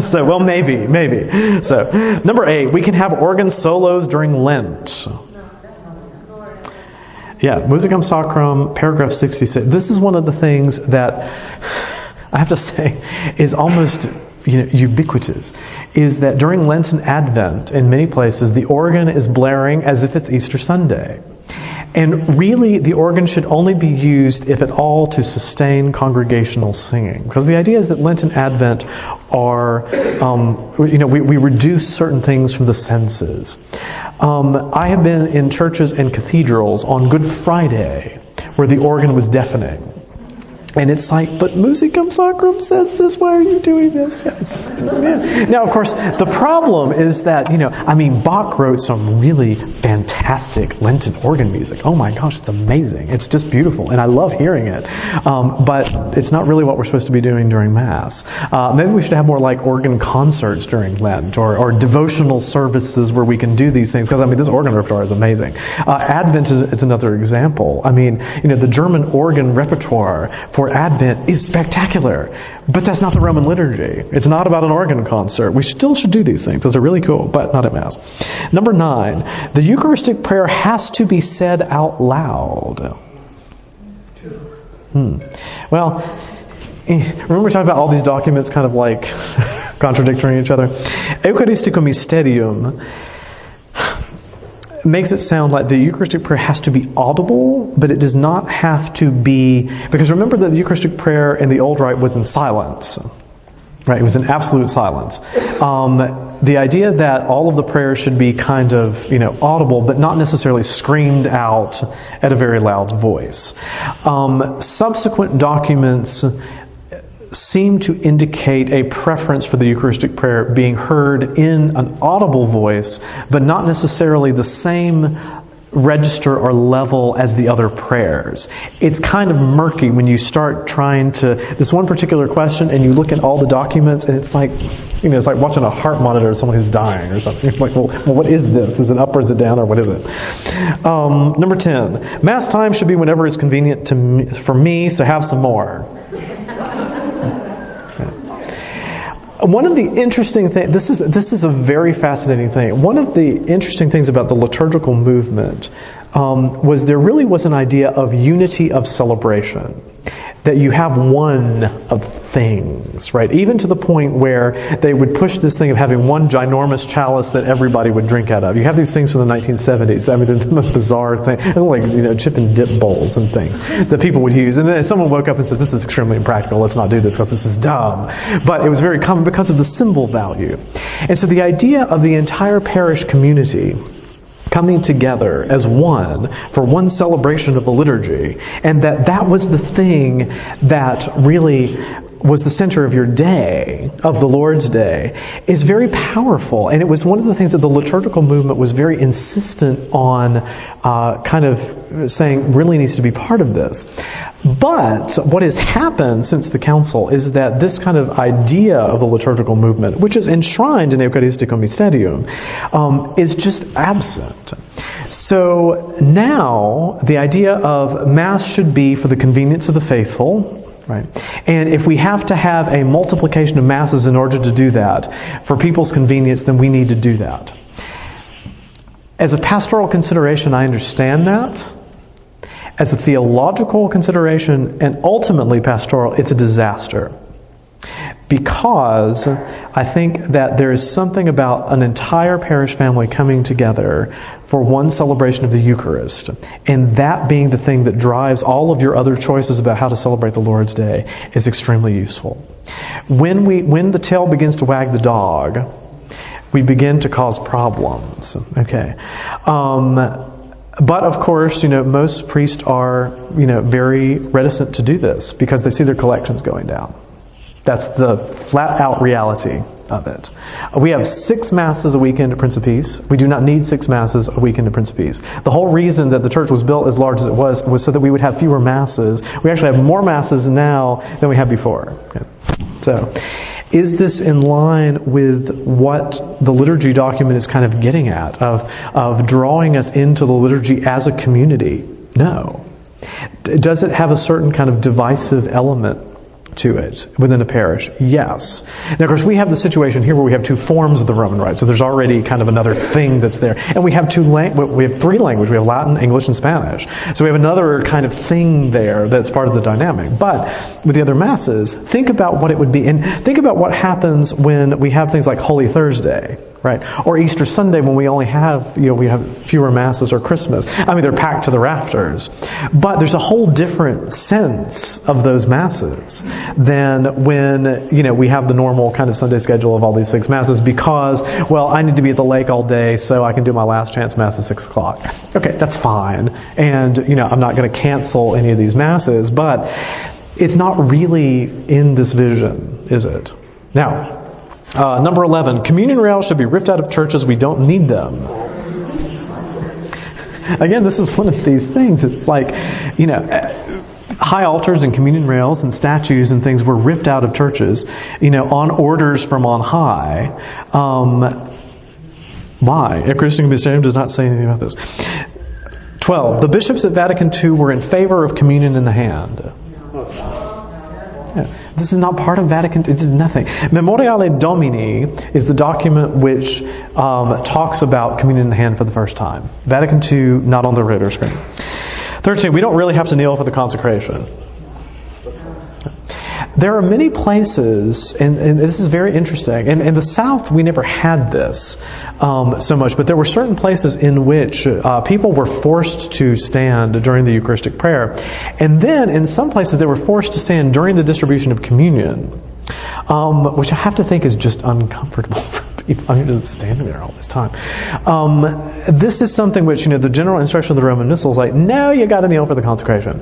So, well, maybe. So, number 8, we can have organ solos during Lent. Yeah, Musicam Sacram, paragraph 66. This is one of the things that I have to say is almost ubiquitous, is that during Lent and Advent, in many places, the organ is blaring as if it's Easter Sunday. And really, the organ should only be used, if at all, to sustain congregational singing. Because the idea is that Lent and Advent are, we reduce certain things from the senses. I have been in churches and cathedrals on Good Friday where the organ was deafening. And it's like, but Musicum Sacrum says this, why are you doing this? Yeah. Now, of course, the problem is that, Bach wrote some really fantastic Lenten organ music. Oh my gosh, it's amazing. It's just beautiful, and I love hearing it. But it's not really what we're supposed to be doing during Mass. Maybe we should have more like organ concerts during Lent, or devotional services where we can do these things, because, this organ repertoire is amazing. Advent is another example. The German organ repertoire for Advent is spectacular, but that's not the Roman liturgy. It's not about an organ concert. We still should do these things. Those are really cool, but not at Mass. Number 9, the Eucharistic prayer has to be said out loud. Well, remember we talked about all these documents kind of like contradicting each other? Eucharisticum Mysterium makes it sound like the Eucharistic prayer has to be audible, but it does not have to be, because remember that the Eucharistic prayer in the Old Rite was in silence, right? It was in absolute silence. The idea that all of the prayers should be kind of, audible, but not necessarily screamed out at a very loud voice. Subsequent documents seem to indicate a preference for the Eucharistic prayer being heard in an audible voice, but not necessarily the same register or level as the other prayers. It's kind of murky when you start trying to, this one particular question, and you look at all the documents, and it's like, it's like watching a heart monitor of someone who's dying or something. You're like, well, what is this? Is it up or is it down, or what is it? Number 10, Mass time should be whenever it's convenient for me, so have some more. One of the interesting things, this is a very fascinating thing. One of the interesting things about the liturgical movement was there really was an idea of unity of celebration. That you have one of things, right? Even to the point where they would push this thing of having one ginormous chalice that everybody would drink out of. You have these things from the 1970s. They're the most bizarre thing. Like, chip and dip bowls and things that people would use. And then someone woke up and said, this is extremely impractical. Let's not do this because this is dumb. But it was very common because of the symbol value. And so the idea of the entire parish community coming together as one for one celebration of the liturgy, and that was the thing that really was the center of your day, of the Lord's Day, is very powerful. And it was one of the things that the liturgical movement was very insistent on kind of saying really needs to be part of this. But what has happened since the Council is that this kind of idea of the liturgical movement, which is enshrined in Eucharisticum Mysterium, is just absent. So now the idea of Mass should be for the convenience of the faithful, right? And if we have to have a multiplication of Masses in order to do that, for people's convenience, then we need to do that. As a pastoral consideration, I understand that. As a theological consideration, and ultimately pastoral, it's a disaster. Because I think that there is something about an entire parish family coming together for one celebration of the Eucharist, and that being the thing that drives all of your other choices about how to celebrate the Lord's Day is extremely useful. When the tail begins to wag the dog, we begin to cause problems. Okay. But of course, most priests are, very reticent to do this because they see their collections going down. That's the flat-out reality of it. We have 6 Masses a weekend at Prince of Peace. We do not need 6 Masses a weekend at Prince of Peace. The whole reason that the church was built as large as it was so that we would have fewer Masses. We actually have more Masses now than we had before. Okay. So, is this in line with what the liturgy document is kind of getting at, of drawing us into the liturgy as a community? No. Does it have a certain kind of divisive element to it within a parish? Yes. Now, of course, we have the situation here where we have 2 forms of the Roman Rite, so there's already kind of another thing that's there. And we have 3 languages. We have Latin, English, and Spanish. So we have another kind of thing there that's part of the dynamic. But with the other Masses, think about what it would be, and think about what happens when we have things like Holy Thursday, right? Or Easter Sunday when we only have, we have fewer Masses, or Christmas. They're packed to the rafters. But there's a whole different sense of those Masses than when, we have the normal kind of Sunday schedule of all these 6 Masses because, I need to be at the lake all day so I can do my last chance Mass at 6 o'clock. Okay, that's fine. And, I'm not going to cancel any of these Masses, but it's not really in this vision, is it? Now, number 11, communion rails should be ripped out of churches. We don't need them. Again, this is one of these things. It's like, high altars and communion rails and statues and things were ripped out of churches, on orders from on high. Why? A Christian Museum does not say anything about this. 12. The bishops at Vatican II were in favor of communion in the hand. Yeah. This is not part of Vatican. It is nothing. Memoriale Domini is the document which talks about communion in the hand for the first time. Vatican II, not on the radar screen. 13. We don't really have to kneel for the consecration. There are many places, and this is very interesting. In the South, we never had this so much, but there were certain places in which people were forced to stand during the Eucharistic prayer. And then, in some places, they were forced to stand during the distribution of communion, which I have to think is just uncomfortable for people. I'm just standing there all this time. This is something which, the general instruction of the Roman Missal is like, no, you got to kneel for the consecration.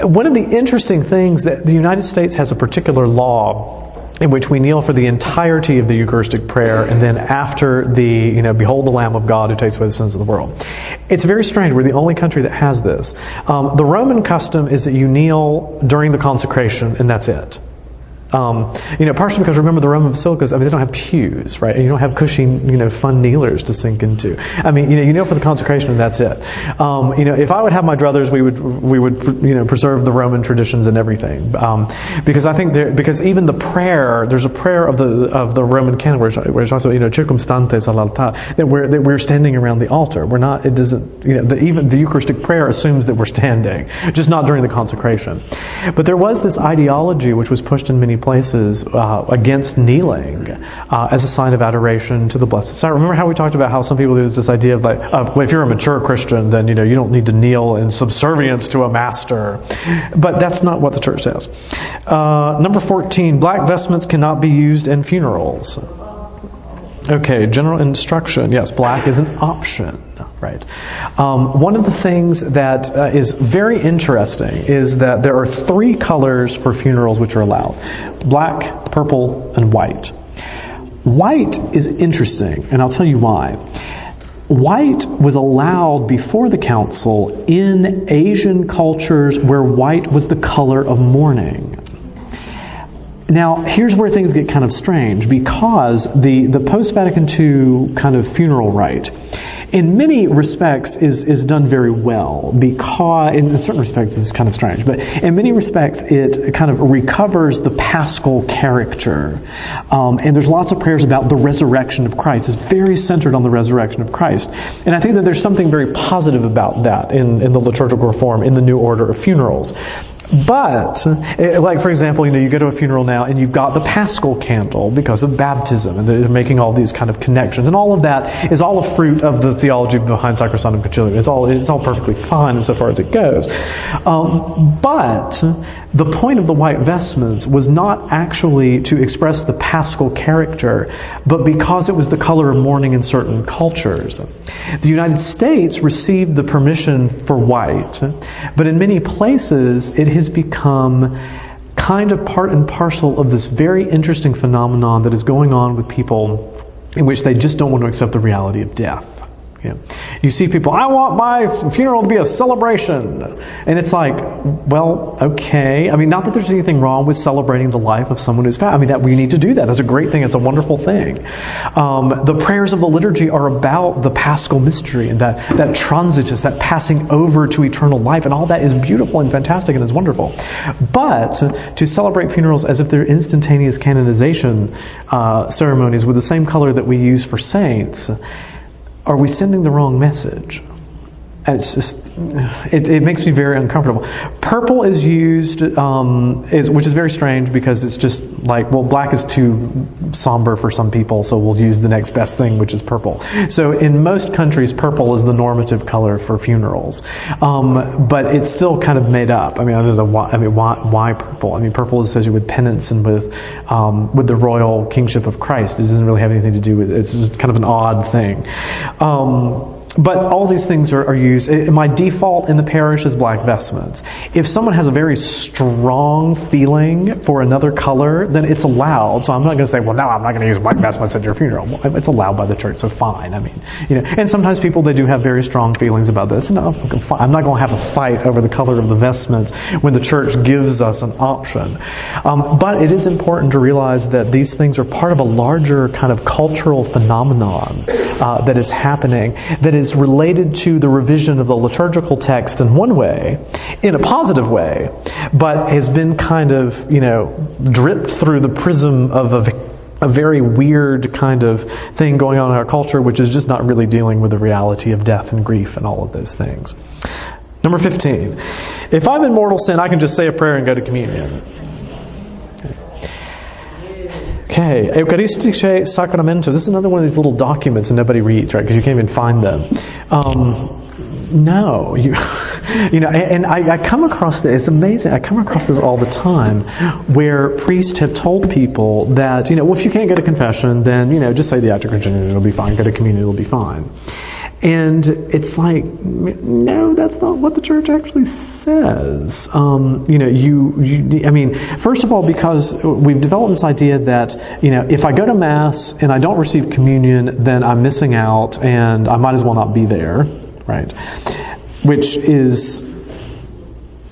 One of the interesting things that the United States has a particular law in which we kneel for the entirety of the Eucharistic prayer, and then after the, behold the Lamb of God who takes away the sins of the world. It's very strange. We're the only country that has this. The Roman custom is that you kneel during the consecration, and that's it. Partially because remember the Roman basilicas, they don't have pews, right? And you don't have cushy, fun kneelers to sink into. You kneel for the consecration and that's it. If I would have my druthers, we would, preserve the Roman traditions and everything. Because I think because even the prayer, there's a prayer of the Roman canon where it's also, circumstantes al altar, that we're standing around the altar. We're not, it doesn't, even the Eucharistic prayer assumes that we're standing, just not during the consecration. But there was this ideology which was pushed in many places against kneeling as a sign of adoration to the Blessed Sacrament. Remember how we talked about how some people there's this idea of well, if you're a mature Christian, then you don't need to kneel in subservience to a master. But that's not what the church says. Number 14, black vestments cannot be used in funerals. Okay, general instruction. Yes, black is an option. Right. One of the things that is very interesting is that there are 3 colors for funerals which are allowed: black, purple, and white. White is interesting, and I'll tell you why. White was allowed before the council in Asian cultures where white was the color of mourning. Now, here's where things get kind of strange, because the post-Vatican II kind of funeral rite, in many respects, is done very well, because, in certain respects, it's kind of strange, but in many respects, it kind of recovers the paschal character. And there's lots of prayers about the resurrection of Christ. It's very centered on the resurrection of Christ. And I think that there's something very positive about that in the liturgical reform, in the new order of funerals. But, like for example, you go to a funeral now and you've got the Paschal candle because of baptism, and they're making all these kind of connections, and all of that is all a fruit of the theology behind Sacrosanctum Concilium. It's all perfectly fine insofar as it goes. But the point of the white vestments was not actually to express the Paschal character, but because it was the color of mourning in certain cultures. The United States received the permission for white, but in many places it has become kind of part and parcel of this very interesting phenomenon that is going on with people in which they just don't want to accept the reality of death. You see people, I want my funeral to be a celebration. And it's like, well, okay. Not that there's anything wrong with celebrating the life of someone who's passed. That we need to do that. That's a great thing. It's a wonderful thing. The prayers of the liturgy are about the paschal mystery and that transitus, that passing over to eternal life. And all that is beautiful and fantastic and is wonderful. But to celebrate funerals as if they're instantaneous canonization ceremonies with the same color that we use for saints, are we sending the wrong message? And it's just, it makes me very uncomfortable. Purple is used, which is very strange because it's just like, well, black is too somber for some people, so we'll use the next best thing, which is purple. So in most countries, purple is the normative color for funerals, but it's still kind of made up. I don't know why purple? Purple is associated with penance and with the royal kingship of Christ. It doesn't really have anything to do with it. It's just kind of an odd thing. But all these things are used. My default in the parish is black vestments. If someone has a very strong feeling for another color, then it's allowed. So I'm not going to say, well, no, I'm not going to use black vestments at your funeral. Well, it's allowed by the church, so fine. I mean, and sometimes people, they do have very strong feelings about this. And I'm not going to have a fight over the color of the vestments when the church gives us an option. But it is important to realize that these things are part of a larger kind of cultural phenomenon that is happening, that is related to the revision of the liturgical text in one way, in a positive way, but has been kind of, dripped through the prism of a very weird kind of thing going on in our culture, which is just not really dealing with the reality of death and grief and all of those things. Number 15. If I'm in mortal sin, I can just say a prayer and go to communion. Okay, Eucharistische Sacramento. This is another one of these little documents that nobody reads, right? Because you can't even find them. No, and I come across this. It's amazing. I come across this all the time, where priests have told people that, well, if you can't get a confession, then just say the Act of Contrition, it'll be fine. Go to communion, it'll be fine. And it's like, no, that's not what the church actually says. I mean, first of all, because we've developed this idea that, if I go to Mass and I don't receive communion, then I'm missing out and I might as well not be there, right? Which is,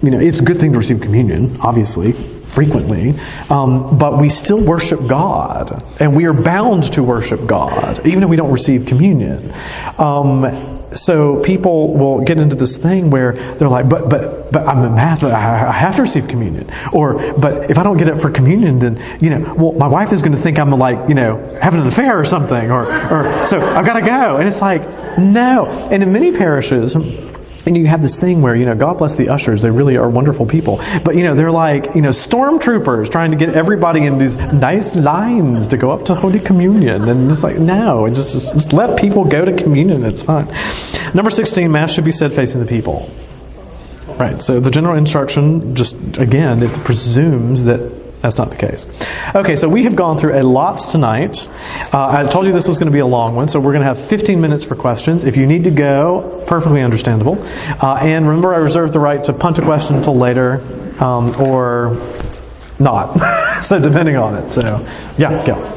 it's a good thing to receive communion, obviously, frequently, but we still worship God, and we are bound to worship God, even if we don't receive communion. So people will get into this thing where they're like, but I'm a Mass, I have to receive communion. Or, but if I don't get it for communion, then, well, my wife is going to think I'm like, having an affair or something, or so I've got to go. And it's like, no. And in many parishes, and you have this thing where, God bless the ushers, they really are wonderful people. But, they're like, stormtroopers trying to get everybody in these nice lines to go up to Holy Communion. And it's like, no, just let people go to communion, it's fine. Number 16, Mass should be said facing the people. Right, so the general instruction, just, again, it presumes that that's not the case. Okay, so we have gone through a lot tonight. I told you this was going to be a long one, so we're going to have 15 minutes for questions. If you need to go, perfectly understandable. And remember, I reserve the right to punt a question until later, or not. So depending on it. So, yeah, go.